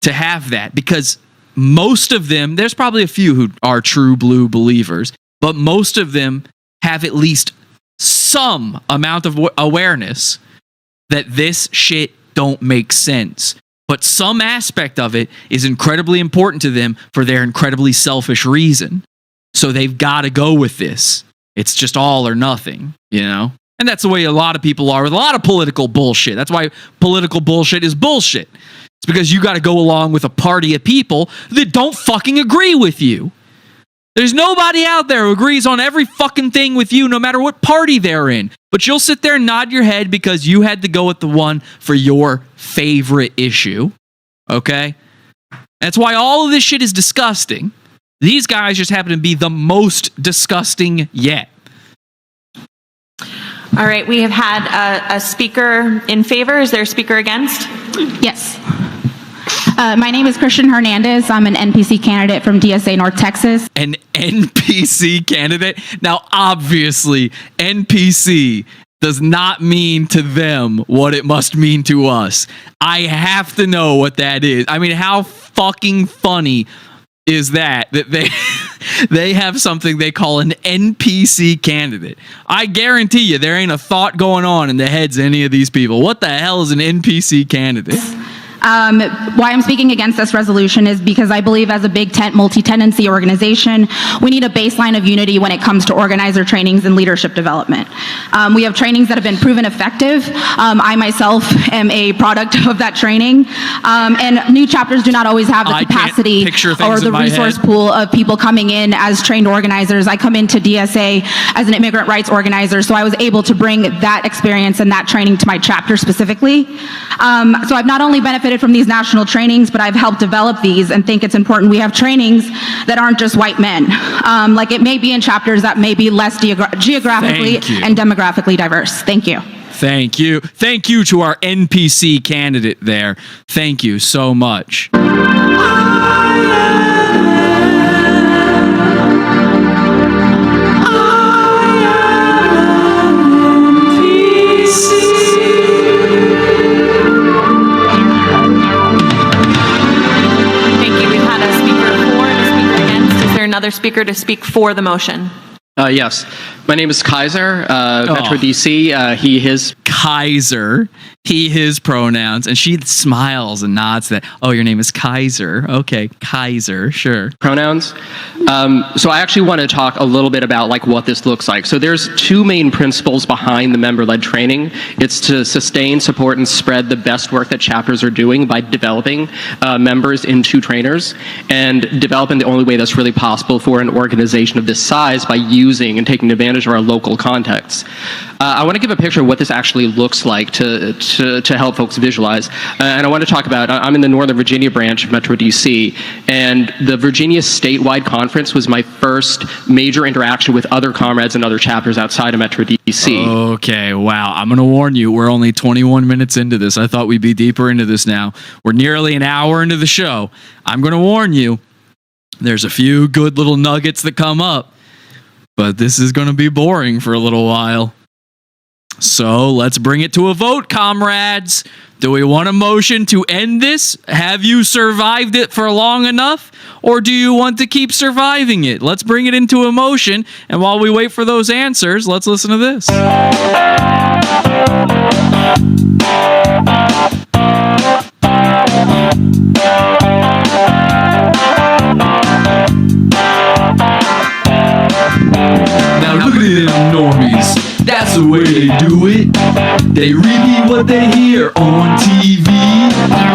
to have that, because most of them, there's probably a few who are true blue believers, but most of them have at least some amount of awareness that this shit don't make sense. But some aspect of it is incredibly important to them for their incredibly selfish reason. So they've got to go with this. It's just all or nothing, you know? And that's the way a lot of people are with a lot of political bullshit. That's why political bullshit is bullshit. It's because you got to go along with a party of people that don't fucking agree with you. There's nobody out there who agrees on every fucking thing with you, no matter what party they're in. But you'll sit there and nod your head because you had to go with the one for your favorite issue. Okay? That's why all of this shit is disgusting. These guys just happen to be the most disgusting yet. All right, we have had a speaker in favor. Is there a speaker against? Yes. My name is Christian Hernandez. I'm an NPC candidate from DSA North Texas. An NPC candidate? Now, obviously, NPC does not mean to them what it must mean to us. I have to know what that is. I mean, how fucking funny is that they have something they call an NPC candidate. I guarantee you there ain't a thought going on in the heads of any of these people. What the hell is an NPC candidate? Why I'm speaking against this resolution is because I believe as a big tent, multi-tenancy organization, we need a baseline of unity when it comes to organizer trainings and leadership development. We have trainings that have been proven effective. I myself am a product of that training. And new chapters do not always have the capacity or the resource pool of people coming in as trained organizers. I come into DSA as an immigrant rights organizer, so I was able to bring that experience and that training to my chapter specifically. So I've not only benefited from these national trainings, but I've helped develop these and think it's important we have trainings that aren't just white men. Like it may be in chapters that may be less geographically and demographically diverse. Thank you. Thank you. Thank you to our NPC candidate there. Thank you so much. Another speaker to speak for the motion. Yes. My name is Kaiser, Metro DC, he, his. Kaiser, he, his pronouns. And she smiles and nods that, oh, your name is Kaiser. Okay, Kaiser, sure. Pronouns. So I actually want to talk a little bit about like what this looks like. So there's two main principles behind the member-led training. It's to sustain, support, and spread the best work that chapters are doing by developing members into trainers, and developing the only way that's really possible for an organization of this size by using and taking advantage of our local context. I want to give a picture of what this actually looks like to help folks visualize. And I want to talk about, I'm in the Northern Virginia branch of Metro DC, and the Virginia statewide conference was my first major interaction with other comrades and other chapters outside of Metro DC. Okay, wow. I'm going to warn you, we're only 21 minutes into this. I thought we'd be deeper into this now. We're nearly an hour into the show. I'm going to warn you, there's a few good little nuggets that come up, but this is going to be boring for a little while. So let's bring it to a vote, comrades. Do we want a motion to end this? Have you survived it for long enough? Or do you want to keep surviving it? Let's bring it into a motion. And while we wait for those answers, let's listen to this. Now look at them normies. That's the way they do it. They repeat what they hear on TV.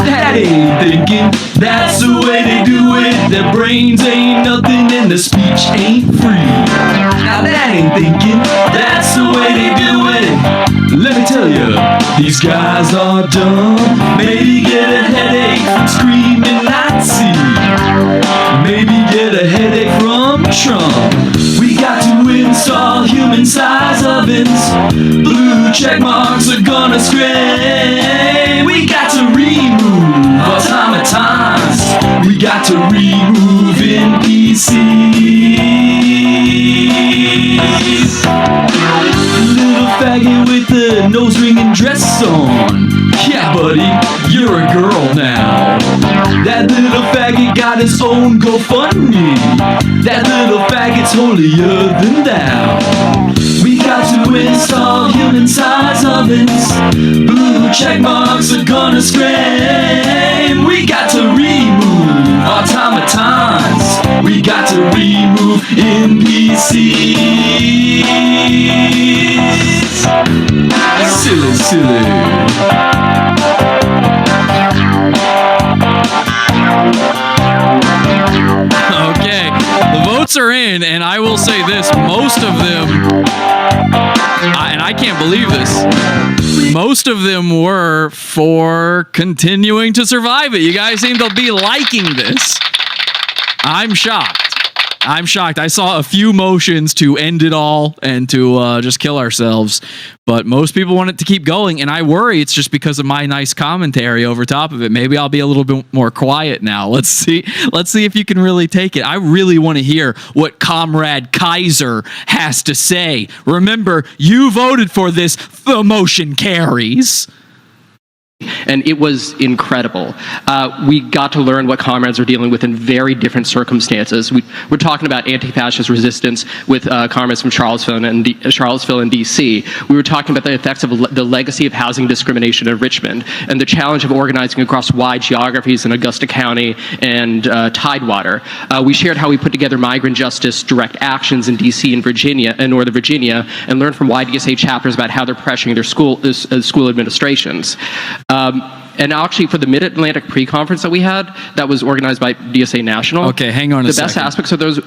That ain't thinking. That's the way they do it. Their brains ain't nothing and the speech ain't free. Now that ain't thinking. That's the way they do it. Let me tell you, these guys are dumb. Maybe get a headache from screaming Nazi. Maybe get a headache from Trump. We got to install human-sized ovens. Blue check marks are gonna scream. We got to remove automaton. NPCs. Little faggot with the nose ring and dress on. Yeah, buddy, you're a girl now. That little faggot got his own GoFundMe. That little faggot's holier than thou. We got to install human-sized ovens. Blue check marks are gonna scream. We got to remove automatons. We got to remove NPCs. Silly. Okay, the votes are in, and I will say this, most of them, and I can't believe this, most of them were for continuing to survive it. You guys seem to be liking this. I'm shocked. I saw a few motions to end it all and to just kill ourselves, but most people want it to keep going, and I worry it's just because of my nice commentary over top of it. Maybe I'll be a little bit more quiet now. Let's see if you can really take it. I really want to hear what Comrade Kaiser has to say. Remember, you voted for this. The motion carries. And it was incredible. We got to learn what comrades are dealing with in very different circumstances. We're talking about anti-fascist resistance with comrades from Charlottesville and DC. We were talking about the effects of the legacy of housing discrimination in Richmond and the challenge of organizing across wide geographies in Augusta County and Tidewater. We shared how we put together migrant justice direct actions in DC and Virginia and Northern Virginia, and learned from DSA chapters about how they're pressuring their school administrations. And actually, for the Mid-Atlantic pre-conference that we had, that was organized by DSA National. Okay, hang on a second. The best aspects of those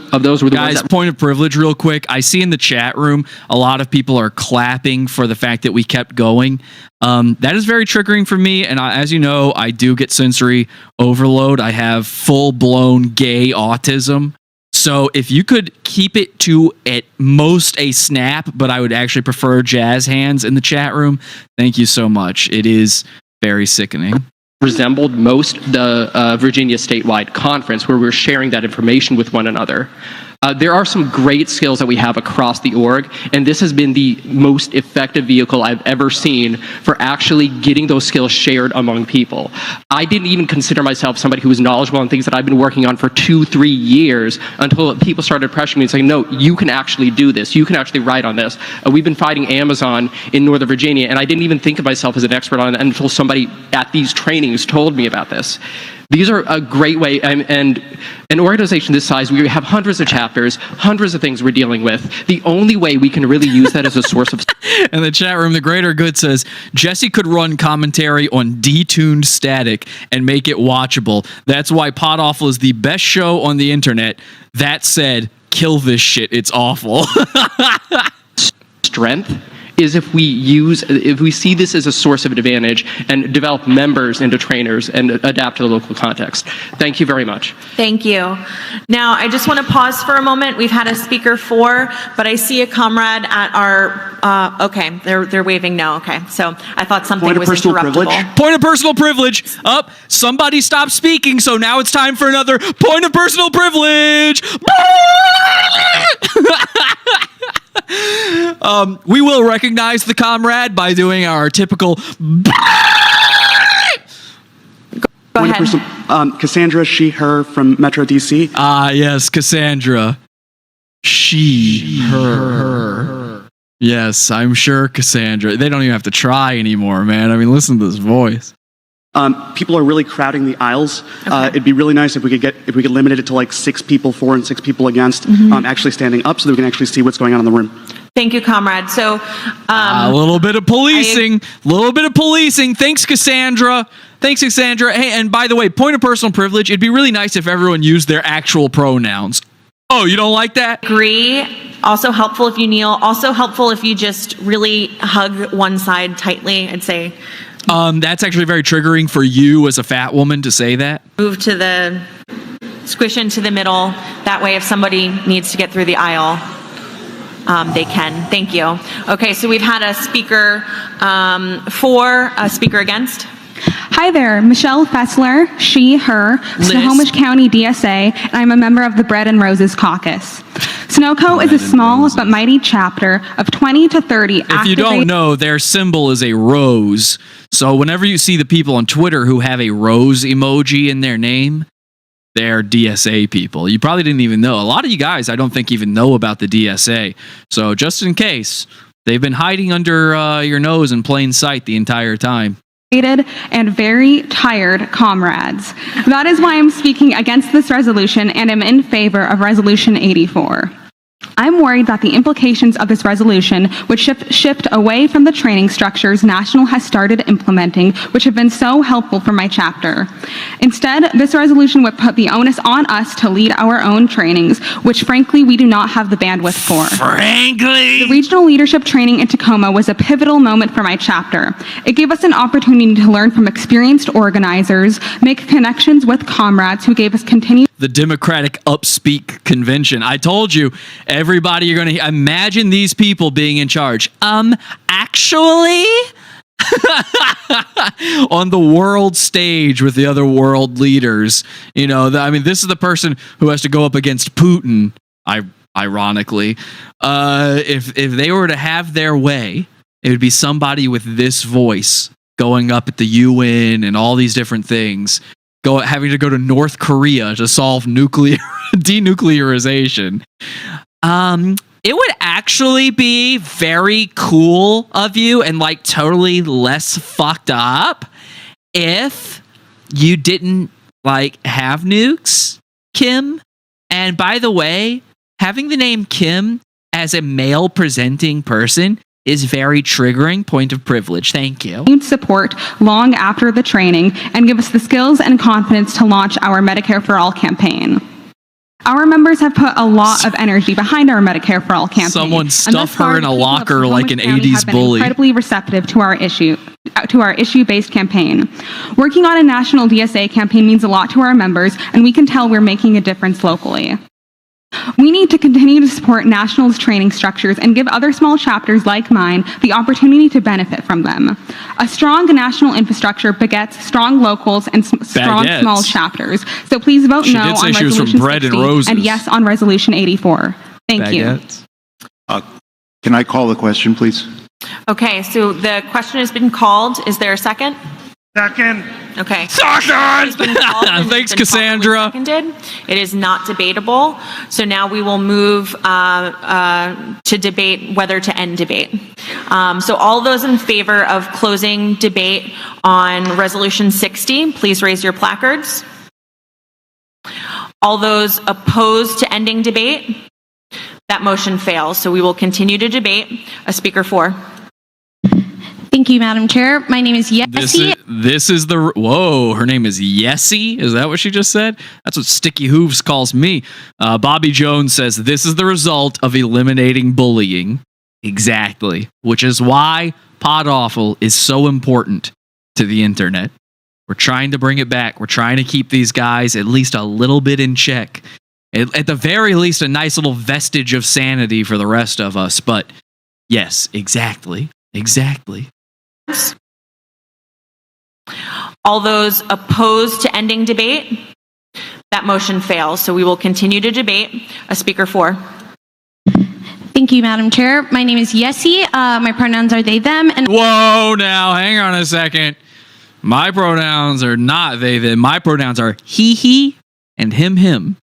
were the guys, ones that... point of privilege real quick. I see in the chat room, a lot of people are clapping for the fact that we kept going. That is very triggering for me, and as you know, I do get sensory overload. I have full-blown gay autism. So if you could keep it to at most a snap, but I would actually prefer jazz hands in the chat room, thank you so much. It is very sickening. Resembled most the Virginia statewide conference, where we're sharing that information with one another. There are some great skills that we have across the org, and this has been the most effective vehicle I've ever seen for actually getting those skills shared among people. I didn't even consider myself somebody who was knowledgeable on things that I've been working on for 2-3 years until people started pressuring me and saying, no, you can actually do this. You can actually write on this. We've been fighting Amazon in Northern Virginia, and I didn't even think of myself as an expert on it until somebody at these trainings told me about this. These are a great way, and an organization this size, we have hundreds of chapters, hundreds of things we're dealing with. The only way we can really use that as a source of... In the chat room, the Greater Good says, Jesse could run commentary on detuned static and make it watchable. That's why Pod Awful is the best show on the internet. That said, kill this shit. It's awful. Strength is if we see this as a source of advantage and develop members into trainers and adapt to the local context. Thank you very much. Thank you. Now, I just want to pause for a moment. We've had a speaker 4, but I see a comrade at our, okay, they're waving no. Okay, so I thought something was interruptible. Point of personal privilege. Up, somebody stopped speaking, so now it's time for another point of personal privilege. We will recognize the comrade by doing our typical. Go ahead. Cassandra, she, her from Metro DC. Ah, yes, Cassandra. She, her. Yes, I'm sure Cassandra. They don't even have to try anymore, man. I mean, listen to this voice. People are really crowding the aisles. Okay. It'd be really nice if we could limit it to like 6 people for and 6 people against, actually standing up so that we can actually see what's going on in the room. Thank you, comrade. So, a little bit of policing. Thanks, Cassandra. Hey, and by the way, point of personal privilege, it'd be really nice if everyone used their actual pronouns. Oh, you don't like that? Agree. Also helpful if you kneel. Also helpful if you just really hug one side tightly. I'd say. That's actually very triggering for you as a fat woman to say that. Move to the squish into the middle. That way, if somebody needs to get through the aisle, they can. Thank you. Okay, so we've had a speaker for, a speaker against. Hi there, Michelle Fessler, she, her, Snohomish County DSA, and I'm a member of the Bread and Roses Caucus. Sunoco is a small but mighty chapter of 20 to 30 If you don't know, their symbol is a rose. So whenever you see the people on Twitter who have a rose emoji in their name, they're DSA people. You probably didn't even know. A lot of you guys, I don't think, even know about the DSA. So just in case, they've been hiding under your nose in plain sight the entire time. And very tired comrades. That is why I'm speaking against this resolution and am in favor of Resolution 84. I'm worried that the implications of this resolution would shift away from the training structures National has started implementing, which have been so helpful for my chapter. Instead, this resolution would put the onus on us to lead our own trainings, which frankly we do not have the bandwidth for. Frankly! The regional leadership training in Tacoma was a pivotal moment for my chapter. It gave us an opportunity to learn from experienced organizers, make connections with comrades who gave us continued the Democratic Upspeak Convention. I told you, everybody, you're going to imagine these people being in charge. Actually, on the world stage with the other world leaders, you know, this is the person who has to go up against Putin. Ironically, if they were to have their way, it would be somebody with this voice going up at the UN and all these different things. Having to go to North Korea to solve denuclearization. It would actually be very cool of you and like totally less fucked up if you didn't like have nukes, Kim. And by the way, having the name Kim as a male presenting person is very triggering. Point of privilege. Thank you. Need support long after the training and give us the skills and confidence to launch our Medicare for All campaign. Our members have put a lot of energy behind our Medicare for All campaign. Someone stuff her in a locker like an 80s bully. Incredibly receptive to our issue-based campaign. Working on a national DSA campaign means a lot to our members, and we can tell we're making a difference locally. We need to continue to support National's training structures and give other small chapters like mine the opportunity to benefit from them. A strong national infrastructure begets strong locals and strong small chapters. So please vote no on Resolution 60 and yes on Resolution 84. Thank you. Can I call the question, please? Okay, so the question has been called. Is there a second? Second. Okay. Second! Thanks, Cassandra. Seconded. It is not debatable. So now we will move to debate whether to end debate. So all those in favor of closing debate on Resolution 60, please raise your placards. All those opposed to ending debate, that motion fails. So we will continue to debate. A speaker for. Thank you, Madam Chair. My name is Yessie. Whoa, her name is Yessie? Is that what she just said? That's what Sticky Hooves calls me. Bobby Jones says, this is the result of eliminating bullying. Exactly. Which is why Pod Awful is so important to the internet. We're trying to bring it back. We're trying to keep these guys at least a little bit in check. At the very least, a nice little vestige of sanity for the rest of us. But yes, exactly. Exactly. All those opposed to ending debate, that motion fails. So we will continue to debate. A speaker for. Thank you, Madam Chair. My name is Yessie. My pronouns are they, them. And whoa, now, hang on a second. My pronouns are not they, them. My pronouns are he, and him,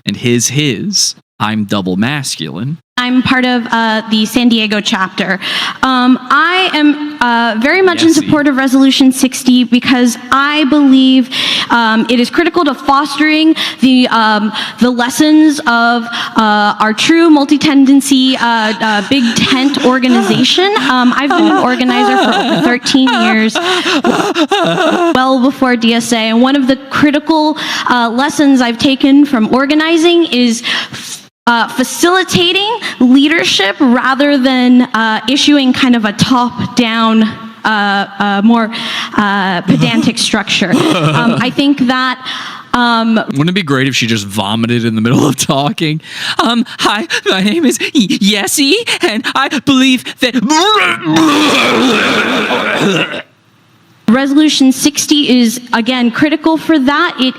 and his. I'm double masculine. I'm part of the San Diego chapter. I am very much in support of Resolution 60 because I believe it is critical to fostering the lessons of our true multi-tendency big tent organization. I've been an organizer for over 13 years, well before DSA, and one of the critical lessons I've taken from organizing is facilitating leadership rather than issuing kind of a top-down, more pedantic structure. I think that wouldn't it be great if she just vomited in the middle of talking? Hi, my name is Yessie, and I believe that Resolution 60 is, again, critical for that. It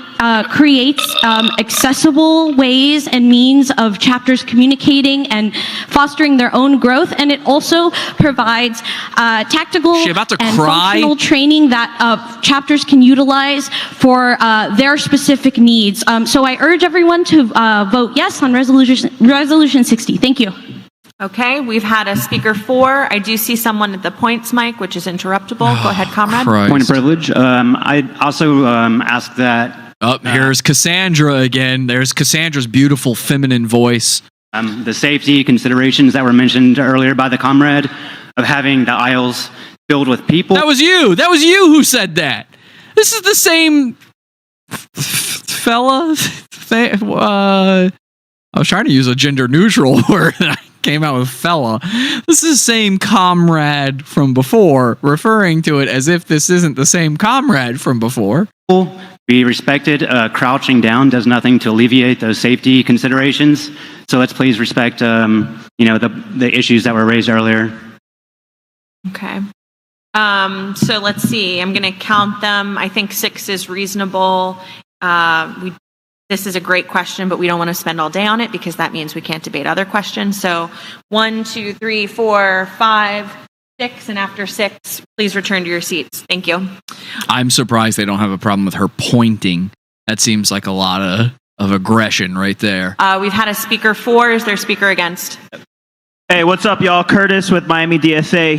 creates accessible ways and means of chapters communicating and fostering their own growth, and it also provides tactical and functional training that chapters can utilize for their specific needs. So I urge everyone to vote yes on Resolution 60. Thank you. Okay, we've had a speaker 4. I do see someone at the points mic, which is interruptible. Go ahead, comrade. Point of privilege. I also ask that. Here's Cassandra again. There's Cassandra's beautiful feminine voice. The safety considerations that were mentioned earlier by the comrade of having the aisles filled with people. That was you. That was you who said that. This is the same fella. I was trying to use a gender neutral word. Came out with fella. This is the same comrade from before, referring to it as if this isn't the same comrade from before. Be respected. Crouching down does nothing to alleviate those safety considerations. So let's please respect, the issues that were raised earlier. Okay. So let's see. I'm going to count them. I think 6 is reasonable. This is a great question, but we don't want to spend all day on it because that means we can't debate other questions. So 1, 2, 3, 4, 5, 6, and after 6, please return to your seats. Thank you. I'm surprised they don't have a problem with her pointing. That seems like a lot of aggression right there. We've had a speaker 4. Is there a speaker against? Hey, what's up, y'all? Curtis with Miami DSA.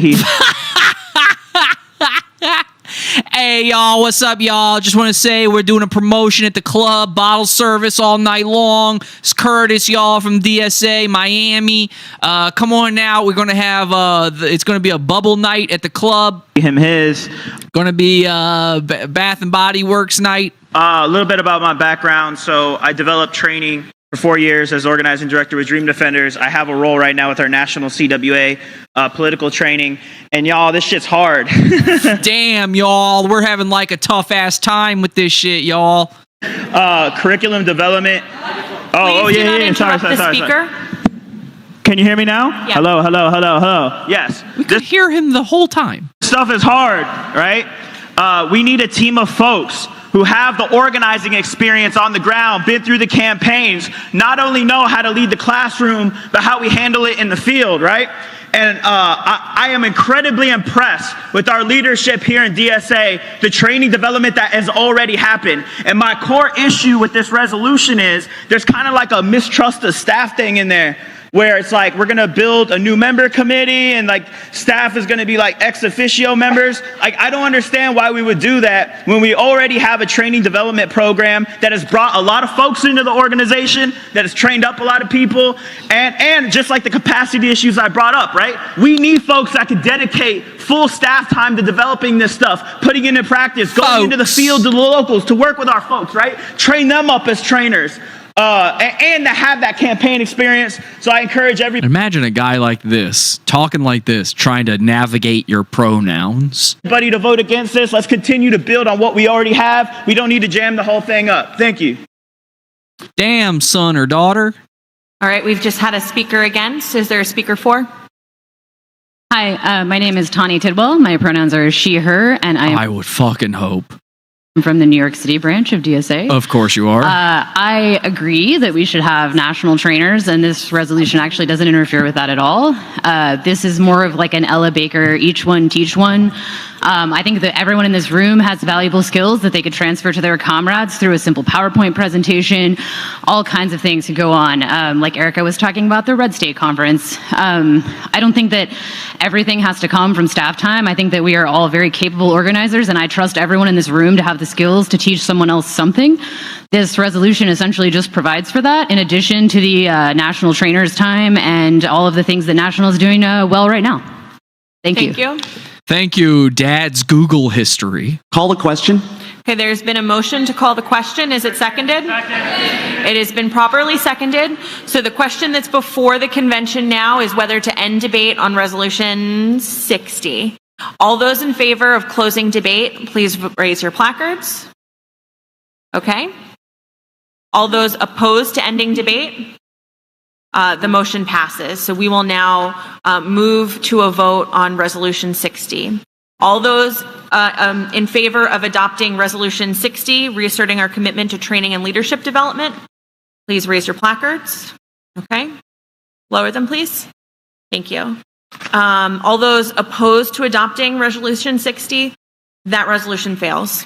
Hey, y'all, what's up, y'all? Just want to say we're doing a promotion at the club, bottle service all night long. It's Curtis, y'all, from DSA, Miami. Come on now. We're going to have, it's going to be a bubble night at the club. Going to be Bath and Body Works night. A little bit about my background. So I developed training for 4 years as organizing director with Dream Defenders. I have a role right now with our national CWA political training. And y'all, this shit's hard. Damn, y'all. We're having like a tough ass time with this shit, y'all. Curriculum development. Sorry. Can you hear me now? Yeah. Hello. Yes. We could hear him the whole time. Stuff is hard, right? We need a team of folks who have the organizing experience on the ground, been through the campaigns, not only know how to lead the classroom, but how we handle it in the field, right? And I am incredibly impressed with our leadership here in DSA, the training development that has already happened. And my core issue with this resolution is there's kind of like a mistrust of staff thing in there, where it's like we're gonna build a new member committee and like staff is gonna be like ex officio members. Like, I don't understand why we would do that when we already have a training development program that has brought a lot of folks into the organization, that has trained up a lot of people, and just like the capacity issues I brought up, right? We need folks that can dedicate full staff time to developing this stuff, putting it into practice, going into the field to the locals to work with our folks, right? Train them up as trainers. And to have that campaign experience. So I encourage everybody. Imagine a guy like this, talking like this, trying to navigate your pronouns. To vote against this. Let's continue to build on what we already have. We don't need to jam the whole thing up. Thank you. Damn, son or daughter. All right, we've just had a speaker against. Is there a speaker 4? Hi, my name is Tawny Tidwell. My pronouns are she, her, and I would fucking hope. I'm from the New York City branch of DSA. Of course you are. I agree that we should have national trainers, and this resolution actually doesn't interfere with that at all. This is more of like an Ella Baker, each one teach one. I think that everyone in this room has valuable skills that they could transfer to their comrades through a simple PowerPoint presentation. All kinds of things could go on. Like Erica was talking about the Red State Conference. I don't think that everything has to come from staff time. I think that we are all very capable organizers, and I trust everyone in this room to have the skills to teach someone else something. This resolution essentially just provides for that, in addition to the national trainers time and all of the things that National is doing well right now. Thank you. Thank you, Dad's Google history. Call the question. Okay, there's been a motion to call the question. Is it seconded? It has been properly seconded. So the question that's before the convention now is whether to end debate on Resolution 60. All those in favor of closing debate, please raise your placards. Okay. All those opposed to ending debate? The motion passes. So we will now move to a vote on Resolution 60. All those in favor of adopting Resolution 60, reasserting our commitment to training and leadership development, please raise your placards. Okay. Lower them, please. Thank you. All those opposed to adopting Resolution 60, that resolution fails.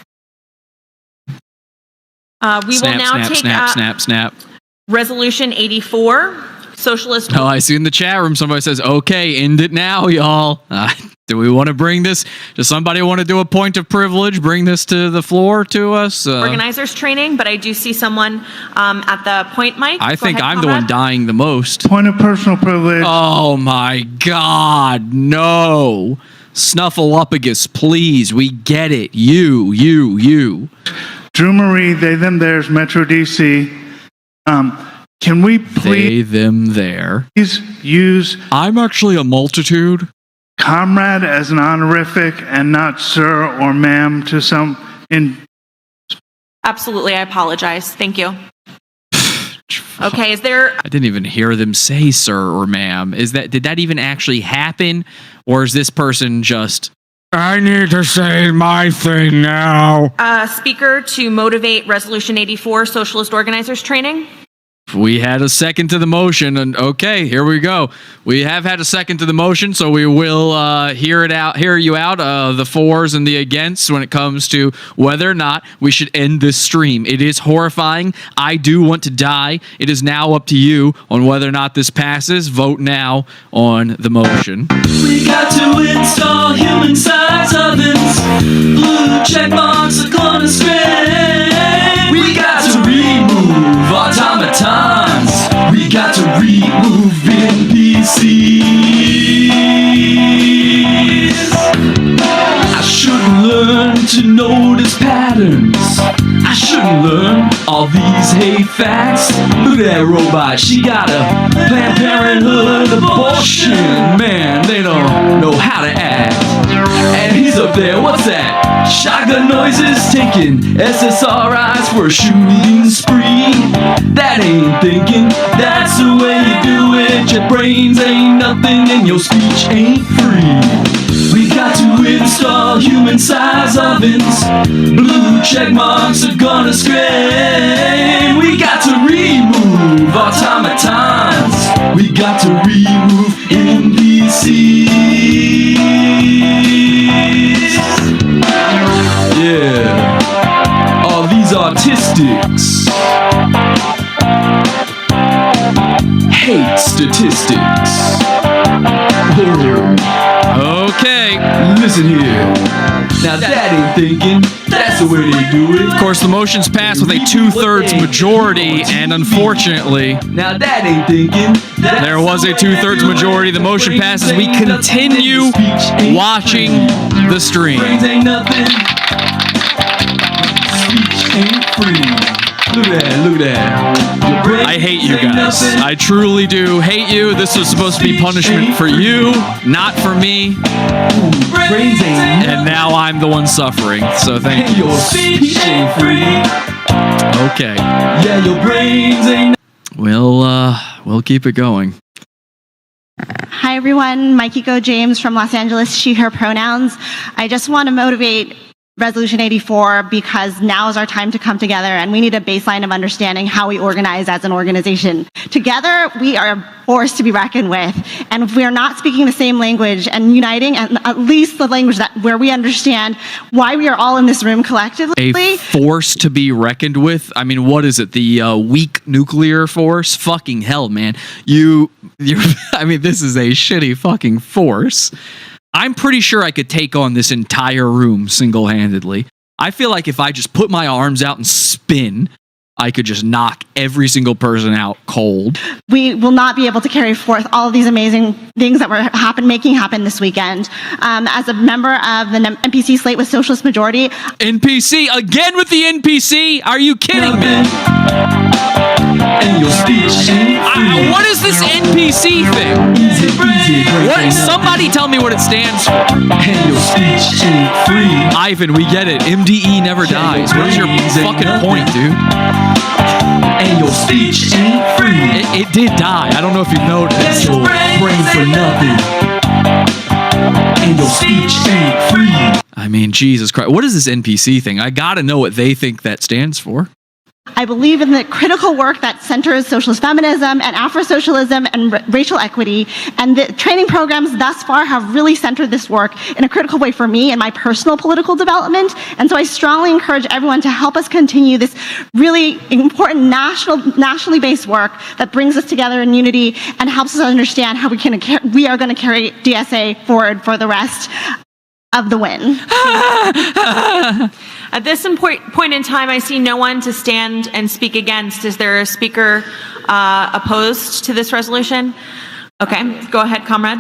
We will now take snap. Resolution 84, Socialist. Oh, I see in the chat room somebody says, okay, end it now, y'all. Do we want to bring this? Does somebody want to do a point of privilege? Bring this to the floor to us? Organizers training, but I do see someone at the point mic. I think I'm the Conrad. one dying the most. Point of personal privilege. Oh my God, no. Snuffleupagus, please. We get it. You. Drew Marie, they, them, theirs, Metro DC. Can we please... They, them, there. Use... I'm actually a multitude. Comrade as an honorific and not sir or ma'am to some... Absolutely, I apologize. Thank you. Okay, is there... I didn't even hear them say sir or ma'am. Did that even actually happen? Or is this person just... I need to say my thing now. Speaker to motivate Resolution 84, Socialist Organizers Training. We had a second to the motion, and okay, here we go. We have had a second to the motion, so we will hear you out, the fors and the against when it comes to whether or not we should end this stream. It is horrifying. I do want to die. It is now up to you on whether or not this passes. Vote now on the motion. We got to install human-sized ovens. Blue check marks are gonna scrape. We got to remove automatons. We got to remove NPCs. I shouldn't learn to notice patterns. I shouldn't learn all these hate facts. Look at that robot, she got a Planned Parenthood abortion. Man, they don't know how to act. And he's up there, what's that? Shotgun noises, taking SSRIs for a shooting spree. That ain't thinking, that's the way you do it. Your brains ain't nothing and your speech ain't free. We got to install human-sized ovens. Blue check marks are gonna scream. We got to remove automatons. We got to remove NPCs. Yeah. All these autistics. Hate statistics. Okay. Listen here. Now that ain't thinking. That's the way they do it. Of course, the motion's passed with a 2/3 majority, and unfortunately, now that ain't thinking. There was a 2/3 majority. The motion passes. We continue watching the stream. Brains ain't nothing. Speech ain't free. Look at that. I hate you guys. I truly do hate you. This was supposed to be punishment for you, not for me. And now I'm the one suffering. So thank you. Your speech ain't free. Okay. Yeah, your brains ain't. We'll keep it going. Hi everyone, Mikiko James from Los Angeles, she, her pronouns. I just want to motivate Resolution 84 because now is our time to come together and we need a baseline of understanding how we organize as an organization. Together, we are a force to be reckoned with. And if we are not speaking the same language and uniting at least the language where we understand why we are all in this room collectively. A force to be reckoned with? I mean, what is it? The weak nuclear force? Fucking hell, man. I mean, this is a shitty fucking force. I'm pretty sure I could take on this entire room single-handedly. I feel like if I just put my arms out and spin, I could just knock every single person out cold. We will not be able to carry forth all of these amazing things that we're making happen this weekend. As a member of the NPC slate with Socialist Majority. NPC? Again with the NPC? Are you kidding me? And your speech ain't free. What is this NPC thing? What? Somebody tell me what it stands for. And your speech ain't free. Ivan, we get it. MDE never dies. What is your fucking point, dude? And your speech ain't free. It did die. I don't know if you noticed. Your brains for nothing. and your speech ain't free. I mean, Jesus Christ. What is this NPC thing? I gotta know what they think that stands for. I believe in the critical work that centers socialist feminism and Afro-socialism and racial equity, and the training programs thus far have really centered this work in a critical way for me in my personal political development. And so I strongly encourage everyone to help us continue this really important nationally based work that brings us together in unity and helps us understand how we are going to carry DSA forward for the rest of the win. At this point in time, I see no one to stand and speak against. Is there a speaker opposed to this resolution? Okay, go ahead, comrade.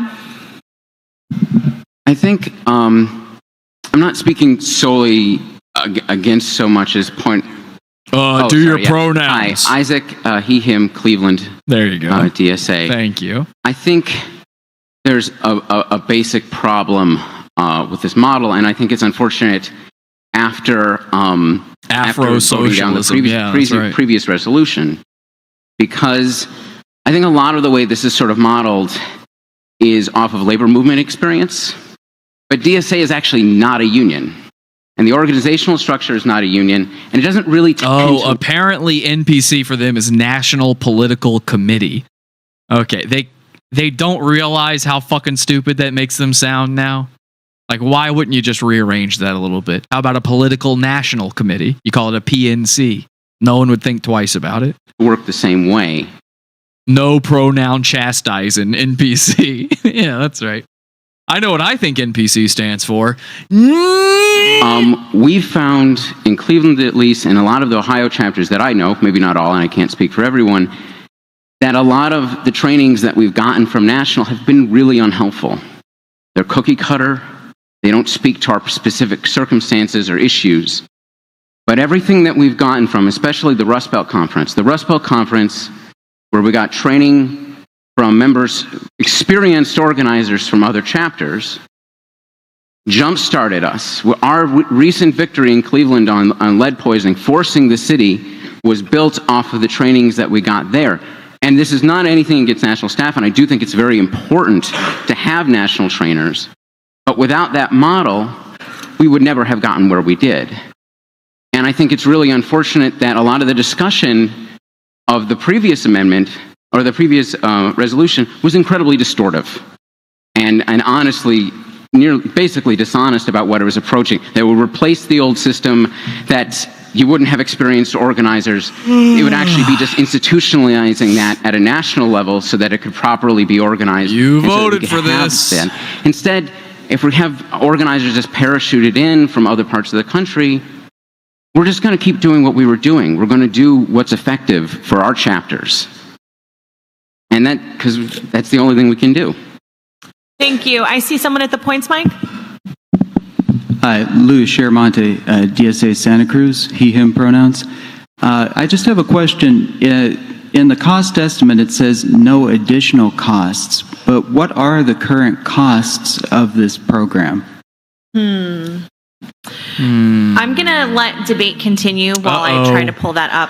I think I'm not speaking solely against so much as point. Your pronouns. Hi, Isaac, he, him, Cleveland. There you go. DSA. Thank you. I think there's a basic problem with this model, and I think it's unfortunate after Afro-socialism, previous resolution, because I think a lot of the way this is sort of modeled is off of labor movement experience, but DSA is actually not a union. And the organizational structure is not a union, and it doesn't really apparently NPC for them is National Political Committee. Okay, they don't realize how fucking stupid that makes them sound now. Like, why wouldn't you just rearrange that a little bit? How about a political national committee? You call it a PNC. No one would think twice about it. Work the same way. No pronoun chastising NPC. Yeah, that's right. I know what I think NPC stands for. We found in Cleveland, at least, and a lot of the Ohio chapters that I know, maybe not all, and I can't speak for everyone, that a lot of the trainings that we've gotten from National have been really unhelpful. They're cookie cutter. They don't speak to our specific circumstances or issues. But everything that we've gotten from, especially the Rust Belt Conference, where we got training from members, experienced organizers from other chapters, jump-started us. Our recent victory in Cleveland on lead poisoning, forcing the city, was built off of the trainings that we got there. And this is not anything against national staff, and I do think it's very important to have national trainers. But without that model, we would never have gotten where we did. And I think it's really unfortunate that a lot of the discussion of the previous amendment or the previous resolution was incredibly distortive and honestly, basically dishonest about what it was approaching. They would replace the old system that you wouldn't have experienced organizers. It would actually be just institutionalizing that at a national level so that it could properly be organized. You voted for this. Instead, if we have organizers just parachuted in from other parts of the country, we're just going to keep doing what we were doing. We're going to do what's effective for our chapters. And because that's the only thing we can do. Thank you. I see someone at the points mic. Hi, Louis Shermonte, DSA Santa Cruz, he, him pronouns. I just have a question. In the cost estimate, it says no additional costs, but what are the current costs of this program? I'm going to let debate continue while I try to pull that up.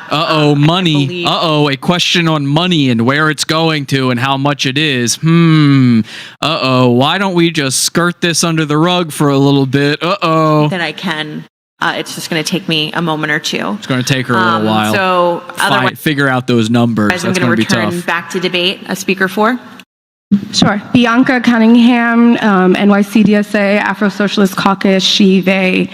Money. A question on money and where it's going to and how much it is. Why don't we just skirt this under the rug for a little bit? That I can. It's just going to take me a moment or two. It's going to take her a little while. So otherwise, figure out those numbers. I'm That's going to be tough. return back to debate. A speaker 4. Sure. Bianca Cunningham, NYC DSA, Afro-Socialist Caucus, she, they.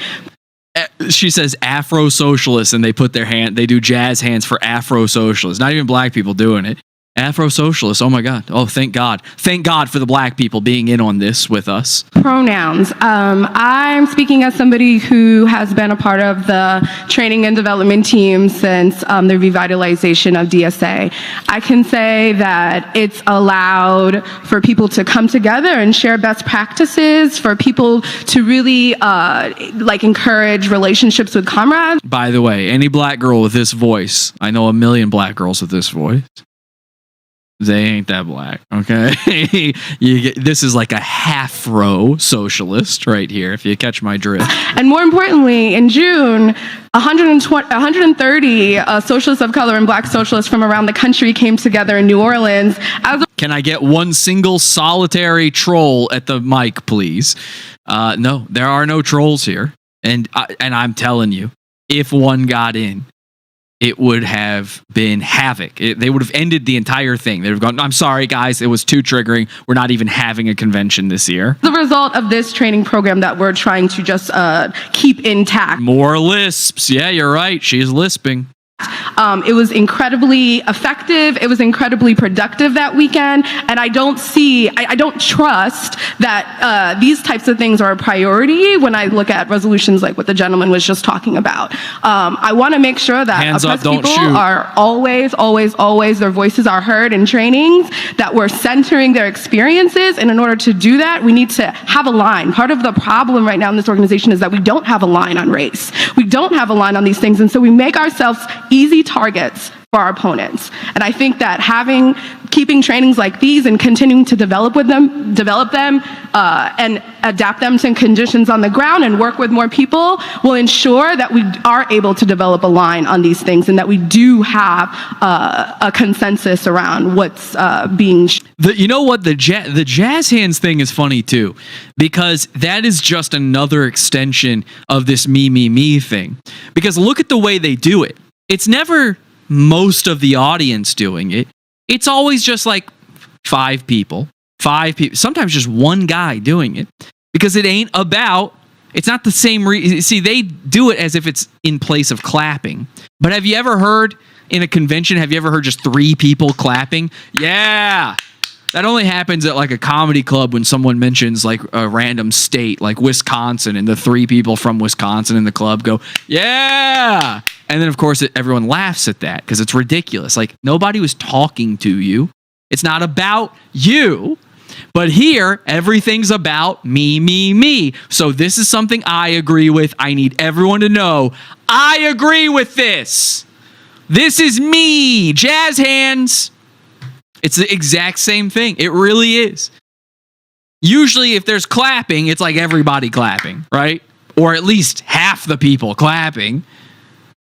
She says Afro-Socialists, and they put their hand, they do jazz hands for Afro-Socialists. Not even black people doing it. Afro-Socialists, oh my God. Oh, thank God. Thank God for the black people being in on this with us. Pronouns. I'm speaking as somebody who has been a part of the training and development team since the revitalization of DSA. I can say that it's allowed for people to come together and share best practices, for people to really encourage relationships with comrades. By the way, any black girl with this voice, I know a million black girls with this voice. They ain't that black, okay? This is like a half-row socialist right here, if you catch my drift. And more importantly, in June, 130 socialists of color and black socialists from around the country came together in New Orleans. Can I get one single solitary troll at the mic, please? No, there are no trolls here. And I'm telling you, if one got in, it would have been havoc. They would have ended the entire thing. They'd have gone, I'm sorry, guys, it was too triggering. We're not even having a convention this year. The result of this training program that we're trying to just keep intact. More lisps. Yeah, you're right. She's lisping. It was incredibly effective. It was incredibly productive that weekend. And I don't trust that these types of things are a priority when I look at resolutions like what the gentleman was just talking about. I want to make sure that Hands up, oppressed don't people shoot. are always, their voices are heard in trainings, that we're centering their experiences. And in order to do that, we need to have a line. Part of the problem right now in this organization is that we don't have a line on race. We don't have a line on these things. And so we make ourselves easy targets for our opponents. And I think that keeping trainings like these and continuing to develop them, and adapt them to conditions on the ground and work with more people will ensure that we are able to develop a line on these things and that we do have a consensus around what's being. You know what? The jazz hands thing is funny too, because that is just another extension of this me thing. Because look at the way they do it. It's never most of the audience doing it. It's always just like five people, sometimes just one guy doing it, because it's not the same reason. See, they do it as if it's in place of clapping. But have you ever heard in a convention, just 3 people clapping? Yeah. That only happens at like a comedy club when someone mentions like a random state like Wisconsin, and the 3 people from Wisconsin in the club go, yeah. And then of course everyone laughs at that because it's ridiculous. Like, nobody was talking to you. It's not about you. But here, everything's about me. So this is something I agree with. I need everyone to know I agree with this. This is me. Jazz hands. It's the exact same thing. It really is. Usually if there's clapping, it's like everybody clapping, right? Or at least half the people clapping.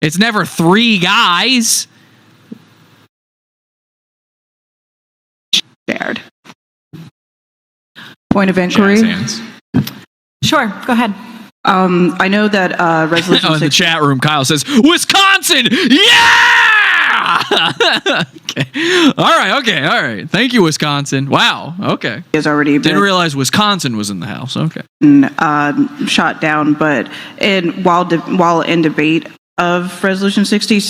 It's never 3 guys. Shared. Point of inquiry. Sure, go ahead. I know that resolution. In the chat room, Kyle says, Wisconsin! Yeah! Okay. All right. Thank you, Wisconsin. Wow. Okay. Has already been Didn't realize Wisconsin was in the house. Okay. Shot down, but while in debate of Resolution 60,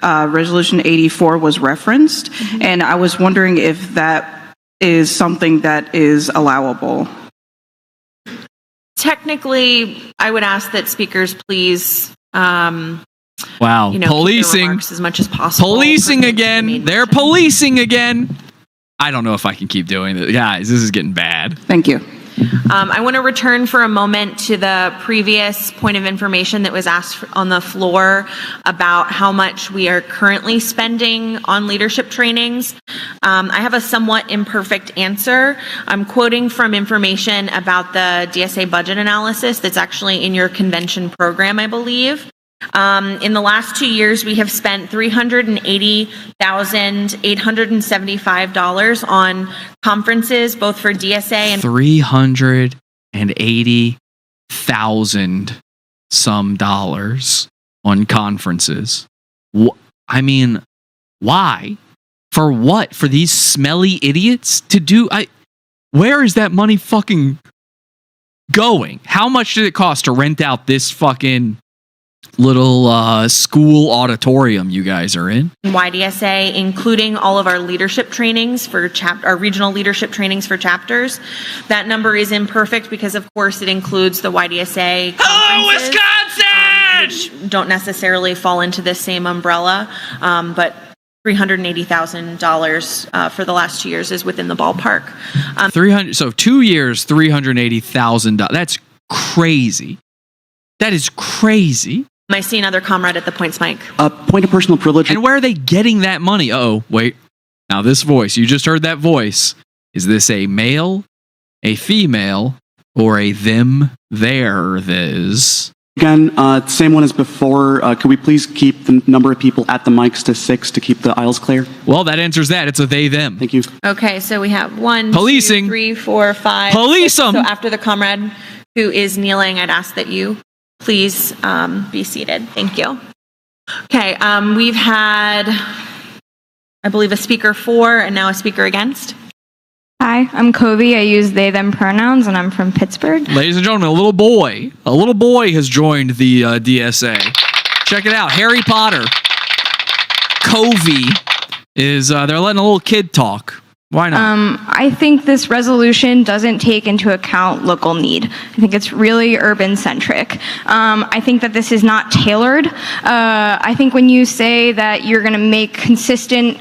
Resolution 84 was referenced, and I was wondering if that is something that is allowable. Technically, I would ask that speakers please Wow. keep their Policing remarks as much as possible. Policing again. They're policing again. I don't know if I can keep doing this. Guys, this is getting bad. Thank you. I want to return for a moment to the previous point of information that was asked on the floor about how much we are currently spending on leadership trainings. I have a somewhat imperfect answer. I'm quoting from information about the DSA budget analysis that's actually in your convention program, I believe. In the last 2 years, we have spent $380,875 on conferences, both for DSA and $380,000 some dollars on conferences. I mean, why? For what? For these smelly idiots to do? Where is that money fucking going? How much did it cost to rent out this fucking little school auditorium you guys are in? YDSA, including all of our leadership trainings for our regional leadership trainings for chapters. That number is imperfect because, of course, it includes the YDSA conferences, which don't necessarily fall into this same umbrella, but $380,000 for the last 2 years is within the ballpark. 2 years, $380,000. That's crazy. That is crazy. I see another comrade at the points mic. Point of personal privilege. And where are they getting that money? Oh, wait. Now this voice, you just heard that voice. Is this a male, a female, or a them, there, this? Again, same one as before. Could we please keep the number of people at the mics to 6 to keep the aisles clear? Well, that answers that. It's a they, them. Thank you. Okay, so we have 1, Policing. 2, 3, 4, 5. Police 6. 'em. So after the comrade who is kneeling, I'd ask that you please be seated. Thank you. Okay, we've had, I believe, a speaker for and now a speaker against. Hi, I'm Covey. I use they, them pronouns, and I'm from Pittsburgh. Ladies and gentlemen, a little boy has joined the DSA. Check it out. Harry Potter. Covey is, they're letting a little kid talk. Why not? I think this resolution doesn't take into account local need. I think it's really urban centric. I think that this is not tailored. I think when you say that you're going to make consistent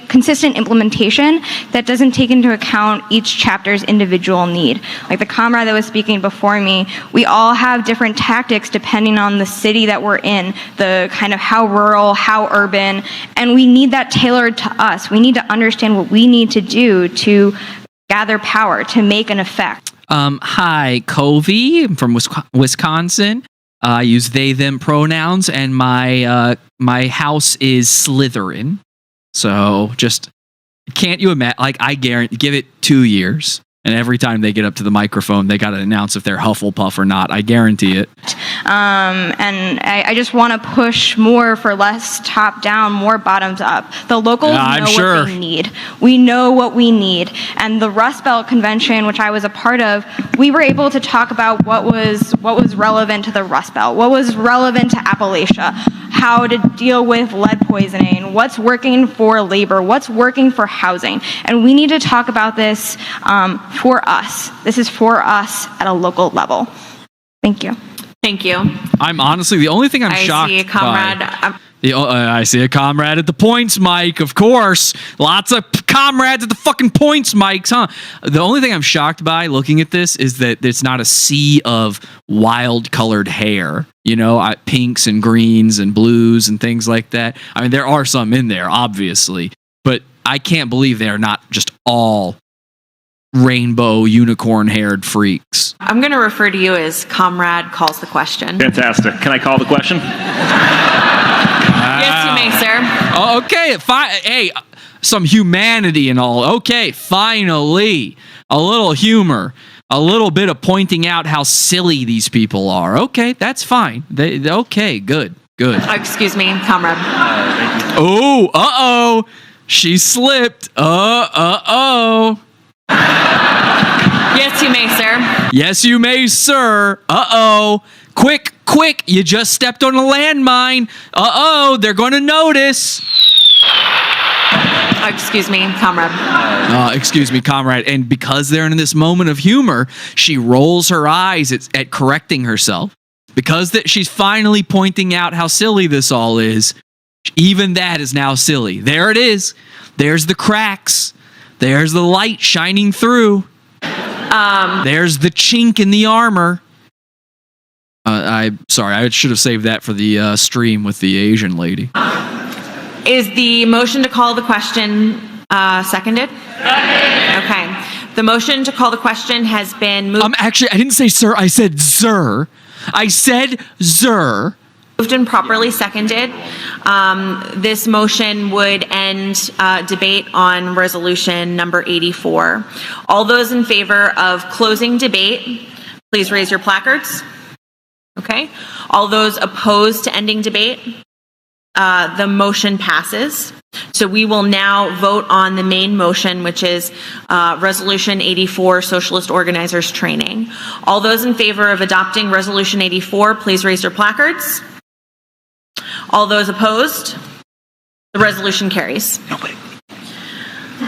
implementation, that doesn't take into account each chapter's individual need. Like the comrade that was speaking before me, we all have different tactics depending on the city that we're in, the kind of how rural, how urban, and we need that tailored to us. We need to understand what we need to do to gather power, to make an effect. Hi, Covey. I'm from Wisconsin. I use they, them pronouns, and my house is Slytherin. So just, can't you imagine, like, I guarantee, give it 2 years, and every time they get up to the microphone, they got to announce if they're Hufflepuff or not. I guarantee it. And I just want to push more for less top down, more bottoms up. The locals know what they need. We know what we need. And the Rust Belt Convention, which I was a part of, we were able to talk about what was relevant to the Rust Belt, what was relevant to Appalachia, how to deal with lead poisoning, what's working for labor, what's working for housing. And we need to talk about this for us. This is for us at a local level. Thank you. Thank you. I'm honestly, the only thing I'm shocked see a comrade. by... I see a comrade at the points mic, of course. Lots of comrades at the fucking points mics, huh? The only thing I'm shocked by looking at this is that it's not a sea of wild colored hair. You know, pinks and greens and blues and things like that. I mean, there are some in there, obviously. But I can't believe they are not just all rainbow unicorn-haired freaks. I'm going to refer to you as Comrade calls the question. Fantastic. Can I call the question? Yes, you may, sir. Oh, okay, hey, some humanity and all. Okay, finally, a little humor, a little bit of pointing out how silly these people are. Okay, that's fine. Okay, good. Excuse me, comrade. Oh, uh-oh. She slipped. Uh-oh. Yes, you may, sir. Yes, you may, sir. Uh-oh. Quick, you just stepped on a landmine. Uh-oh, they're going to notice. Excuse me, comrade. Excuse me, comrade. And because they're in this moment of humor, she rolls her eyes at correcting herself. Because she's finally pointing out how silly this all is, even that is now silly. There it is. There's the cracks. There's the light shining through. There's the chink in the armor. Sorry, I should have saved that for the stream with the Asian lady. Is the motion to call the question seconded? Okay. The motion to call the question has been moved. Actually, I didn't say sir. I said zer. I said zer. Moved and properly seconded. This motion would end debate on resolution number 84. All those in favor of closing debate, please raise your placards. Okay. All those opposed to ending debate, the motion passes. So we will now vote on the main motion, which is Resolution 84, Socialist Organizers Training. All those in favor of adopting Resolution 84, please raise your placards. All those opposed, the resolution carries.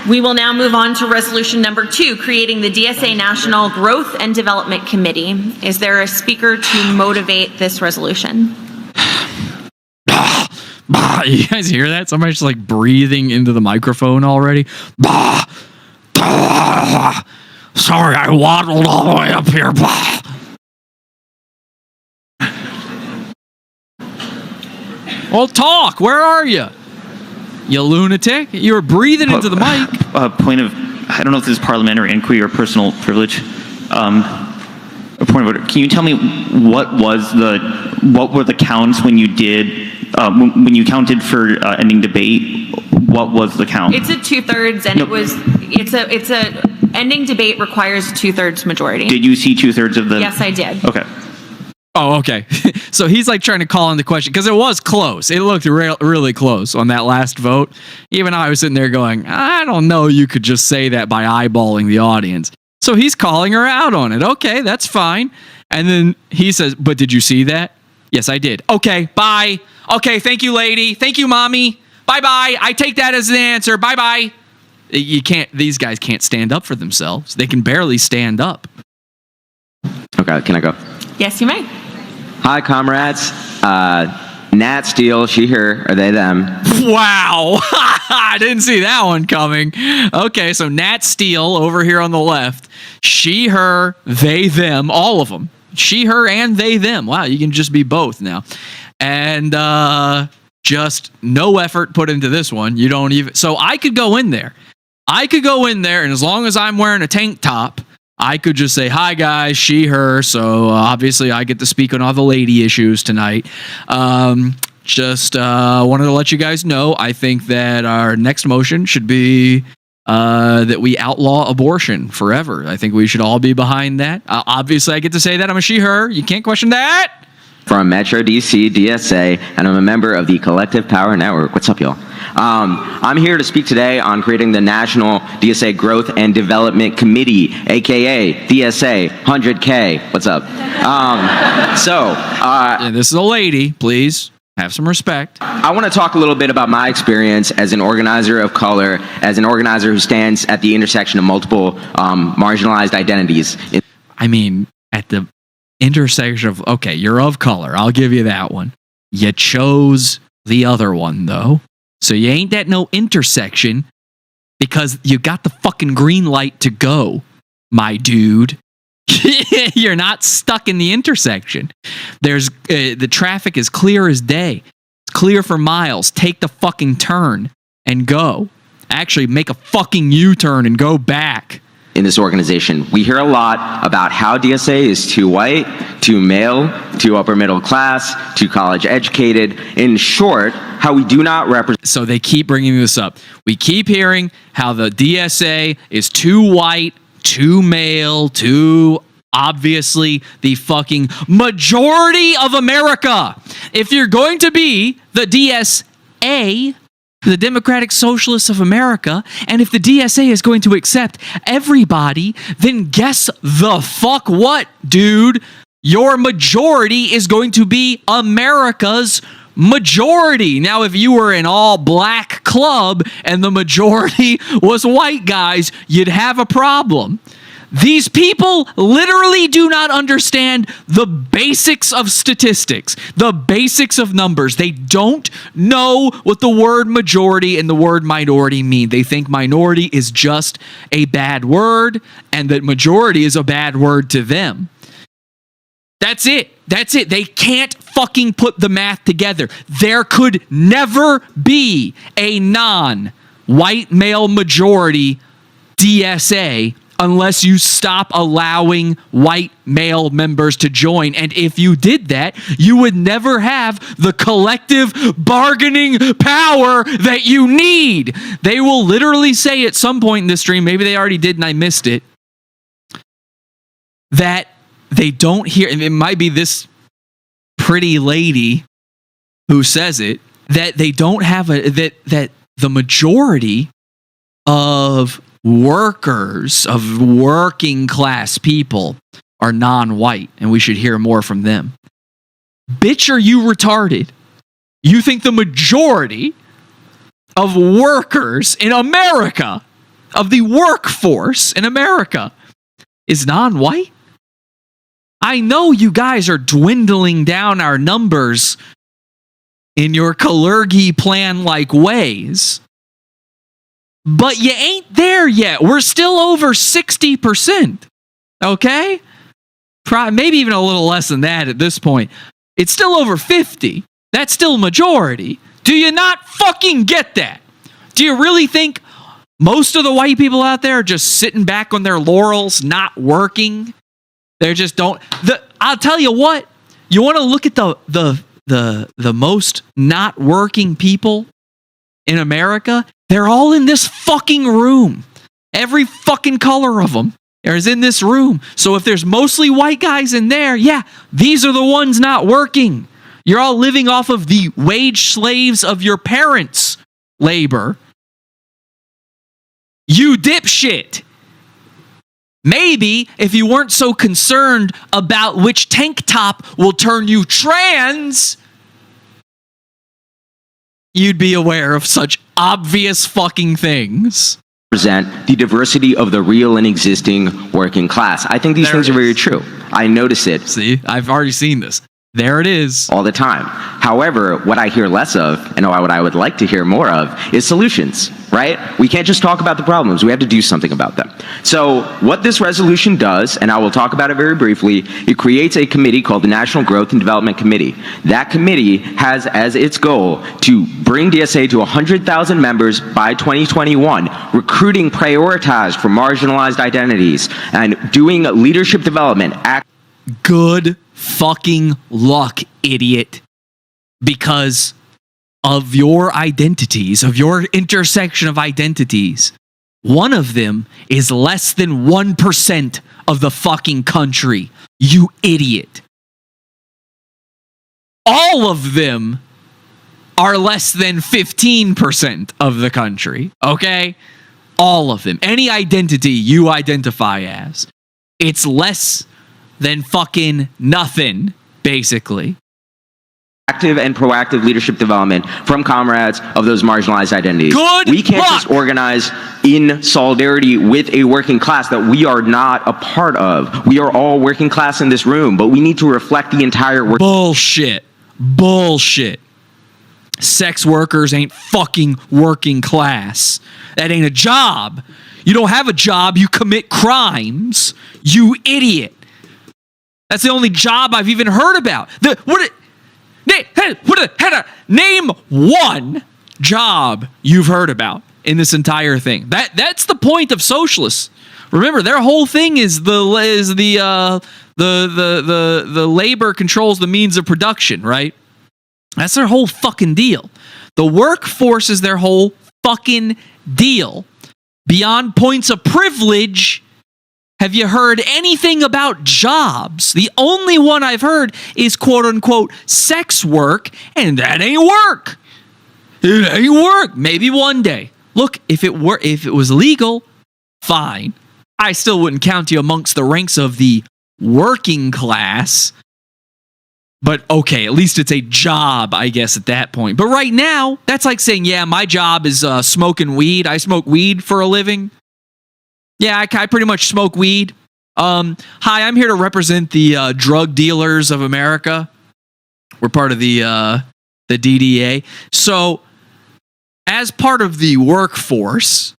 We will now move on to resolution number 2, creating the DSA National Growth and Development Committee. Is there a speaker to motivate this resolution? You guys hear that? Somebody's just like breathing into the microphone already. Sorry, I waddled all the way up here. Well, talk. Where are you? You lunatic. You were breathing into the mic. Point of, I don't know if this is parliamentary inquiry or personal privilege. A point of order. Can you tell me what were the counts when you did when you counted for ending debate? What was the count? It's a 2/3, and it's a ending debate requires a 2/3 majority. Did you see 2/3 of the? Yes, I did. Okay. Oh, okay. So he's like trying to call in the question because it was close. It looked really close on that last vote. Even I was sitting there going, I don't know. You could just say that by eyeballing the audience. So he's calling her out on it. Okay, that's fine. And then he says, but did you see that? Yes, I did. Okay, bye. Okay, thank you, lady. Thank you, mommy. Bye-bye. I take that as an answer. Bye-bye. These guys can't stand up for themselves. They can barely stand up. Okay, can I go? Yes, you may. Hi, comrades. Nat Steele, she, her, or they, them. Wow. I didn't see that one coming. Okay, so Nat Steele over here on the left. She, her, they, them, all of them. She, her, and they, them. Wow, you can just be both now. And just no effort put into this one. You don't even... So I could go in there. And as long as I'm wearing a tank top, I could just say, hi, guys, she, her. So obviously I get to speak on all the lady issues tonight. Just wanted to let you guys know, I think that our next motion should be that we outlaw abortion forever. I think we should all be behind that. Obviously, I get to say that. I'm a she, her. You can't question that. From Metro DC, DSA, and I'm a member of the Collective Power Network. What's up, y'all? I'm here to speak today on creating the National DSA Growth and Development Committee, aka DSA 100K. What's up? This is a lady. Please have some respect. I want to talk a little bit about my experience as an organizer of color, as an organizer who stands at the intersection of multiple marginalized identities. I mean, at the intersection of, okay, you're of color. I'll give you that one. You chose the other one, though. So you ain't at no intersection because you got the fucking green light to go, my dude. You're not stuck in the intersection. There's the traffic is clear as day. It's clear for miles. Take the fucking turn and go. Actually, make a fucking U-turn and go back. In this organization, we hear a lot about how DSA is too white, too male, too upper middle class, too college educated. In short, how we do not represent. So they keep bringing this up. We keep hearing how the DSA is too white, too male, too obviously the fucking majority of America. If you're going to be the DSA, the Democratic Socialists of America, and if the DSA is going to accept everybody, then guess the fuck what, dude? Your majority is going to be America's majority. Now, if you were an all-black club and the majority was white guys, you'd have a problem. These people literally do not understand the basics of statistics, the basics of numbers. They don't know what the word majority and the word minority mean. They think minority is just a bad word and that majority is a bad word to them. That's it. That's it. They can't fucking put the math together. There could never be a non-white male majority DSA unless you stop allowing white male members to join. And if you did that, you would never have the collective bargaining power that you need. They will literally say at some point in this stream, maybe they already did and I missed it, that they don't hear, and it might be this pretty lady who says it, that they don't have that the majority of workers, of working class people are non-white, and we should hear more from them. Bitch, are you retarded? You think the majority of workers in America, of the workforce in America, is non-white? I know you guys are dwindling down our numbers in your Kalergi plan-like ways, but you ain't there yet. We're still over 60%. Okay? Maybe even a little less than that at this point. It's still over 50. That's still majority. Do you not fucking get that? Do you really think most of the white people out there are just sitting back on their laurels, not working? They just don't. I'll tell you what. You want to look at the most not working people in America? They're all in this fucking room. Every fucking color of them is in this room. So if there's mostly white guys in there, yeah, these are the ones not working. You're all living off of the wage slaves of your parents' labor. You dipshit. Maybe if you weren't so concerned about which tank top will turn you trans, you'd be aware of such obvious fucking things. Present the diversity of the real and existing working class. I think these things are very true. I notice it. See, I've already seen this. There it is. All the time. However, what I hear less of, and what I would like to hear more of, is solutions, right? We can't just talk about the problems. We have to do something about them. So what this resolution does, and I will talk about it very briefly, it creates a committee called the National Growth and Development Committee. That committee has as its goal to bring DSA to 100,000 members by 2021, recruiting prioritized for marginalized identities, and doing leadership development. Good fucking luck, idiot. Because of your identities, of your intersection of identities, one of them is less than 1% of the fucking country. You idiot. All of them are less than 15% of the country, okay? All of them. Any identity you identify as, it's less than fucking nothing, basically. Active and proactive leadership development from comrades of those marginalized identities. We can't just organize in solidarity with a working class that we are not a part of. We are all working class in this room, but we need to reflect the entire work. Bullshit. Sex workers ain't fucking working class. That ain't a job. You don't have a job, you commit crimes. You idiot. That's the only job I've even heard about. Name one job you've heard about in this entire thing. That's the point of socialists. Remember, their whole thing is the labor controls the means of production, right? That's their whole fucking deal. The workforce is their whole fucking deal. Beyond points of privilege, have you heard anything about jobs? The only one I've heard is quote unquote sex work, and that ain't work. It ain't work. Maybe one day. Look, if it was legal, fine. I still wouldn't count you amongst the ranks of the working class. But okay, at least it's a job, I guess, at that point. But right now, that's like saying, yeah, my job is smoking weed. I smoke weed for a living. Yeah, I pretty much smoke weed. Hi, I'm here to represent the drug dealers of America. We're part of the DDA. So, as part of the workforce,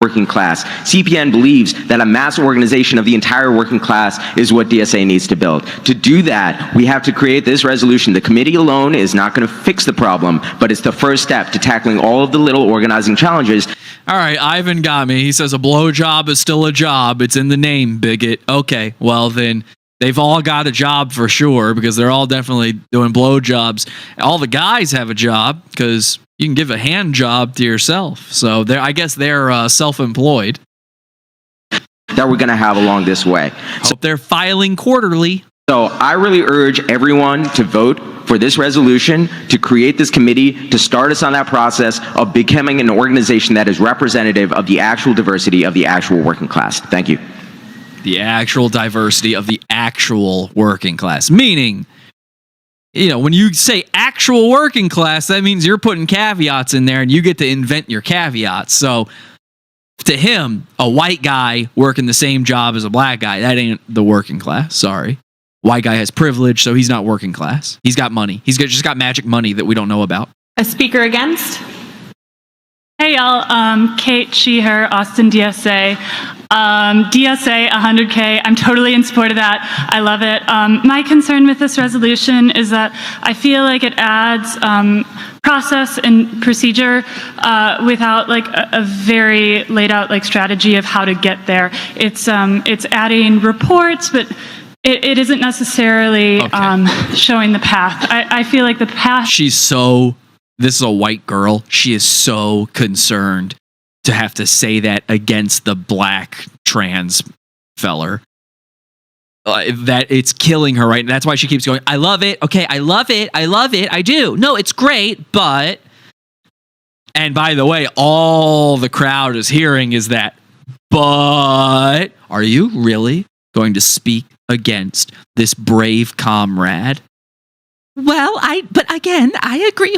working class, CPN believes that a mass organization of the entire working class is what DSA needs to build. To do that, we have to create this resolution. The committee alone is not going to fix the problem, but it's the first step to tackling all of the little organizing challenges. All right, Ivan got me. He says a blowjob is still a job. It's in the name, bigot. Okay, well then, they've all got a job for sure because they're all definitely doing blowjobs. All the guys have a job because you can give a hand job to yourself. So I guess they're self-employed. That we're going to have along this way. So they're filing quarterly. So I really urge everyone to vote for this resolution, to create this committee, to start us on that process of becoming an organization that is representative of the actual diversity of the actual working class. Thank you. The actual diversity of the actual working class. Meaning, you know, when you say actual working class, that means you're putting caveats in there and you get to invent your caveats. So to him, a white guy working the same job as a black guy, that ain't the working class. Sorry. White guy has privilege, so he's not working class. He's got money. He's just got magic money that we don't know about. A speaker against? Hey y'all, Kate Sheeher, Austin DSA. DSA 100K, I'm totally in support of that. I love it. My concern with this resolution is that I feel like it adds process and procedure without like a very laid out like strategy of how to get there. It's adding reports, but it isn't necessarily showing the path. I feel like the path. This is a white girl. She is so concerned to have to say that against the black trans feller. That it's killing her, right? And that's why she keeps going, I love it. Okay, I love it. I love it. I do. No, it's great, but... And by the way, all the crowd is hearing is that, but are you really going to speak against this brave comrade? Well, but again, I agree.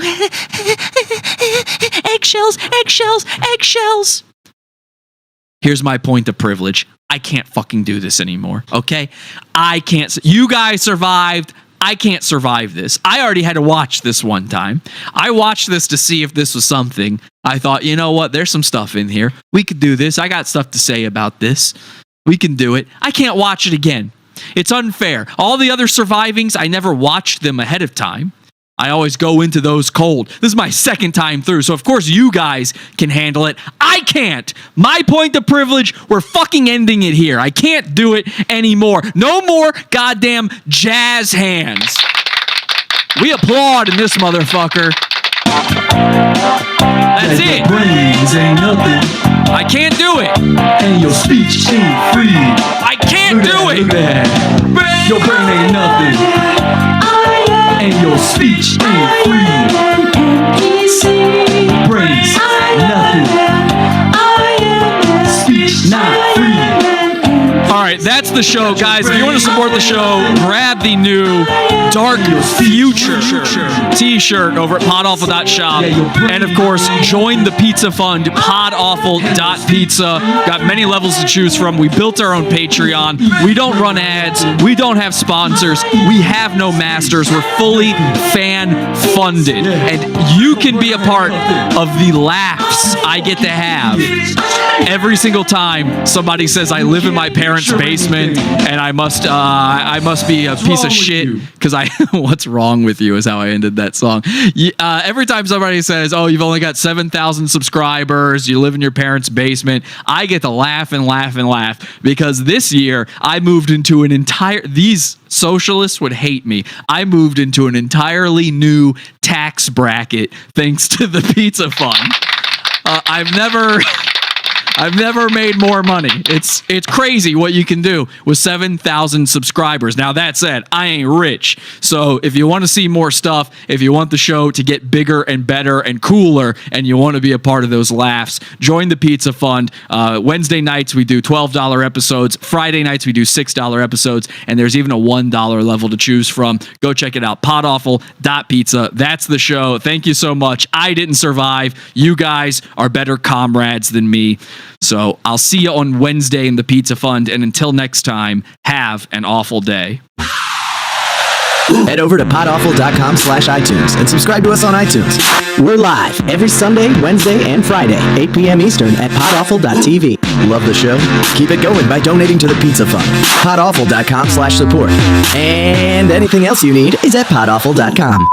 Eggshells. Here's my point of privilege. I can't fucking do this anymore, okay? I can't. You guys survived. I can't survive this. I already had to watch this one time. I watched this to see if this was something. I thought, you know what? There's some stuff in here. We could do this. I got stuff to say about this. We can do it. I can't watch it again. It's unfair. All the other survivings, I never watched them ahead of time. I always go into those cold. This is my second time through, so of course you guys can handle it. I can't. My point of privilege, we're fucking ending it here. I can't do it anymore. No more goddamn jazz hands. We applaud in this motherfucker. That's it. Brains ain't nothing. I can't do it. And your speech ain't free. I can't do it. Look at that. Your brain ain't nothing. And your speech ain't free. Brains, nothing. Speech not free. All right, that's the show, guys. If you want to support the show, grab the new Dark Future t-shirt over at podawful.shop. And of course, join the pizza fund, podawful.pizza. Got many levels to choose from. We built our own Patreon. We don't run ads. We don't have sponsors. We have no masters. We're fully fan funded. And you can be a part of the laughs I get to have every single time somebody says I live in my parents' basement and I must be a piece of shit because what's wrong with you is how I ended that song. Every time somebody says, oh, you've only got 7,000 subscribers, you live in your parents' basement, I get to laugh and laugh and laugh because this year I moved into these socialists would hate me. I moved into an entirely new tax bracket thanks to the pizza fund. I've never made more money. It's crazy what you can do with 7,000 subscribers. Now, that said, I ain't rich. So if you want to see more stuff, if you want the show to get bigger and better and cooler, and you want to be a part of those laughs, join the Pizza Fund. Wednesday nights, we do $12 episodes. Friday nights, we do $6 episodes. And there's even a $1 level to choose from. Go check it out. Podawful.pizza. That's the show. Thank you so much. I didn't survive. You guys are better comrades than me. So I'll see you on Wednesday in the Pizza Fund. And until next time, have an awful day. Head over to podawful.com/iTunes and subscribe to us on iTunes. We're live every Sunday, Wednesday, and Friday, 8 p.m. Eastern at podawful.tv. Love the show? Keep it going by donating to the Pizza Fund. podawful.com/support. And anything else you need is at podawful.com.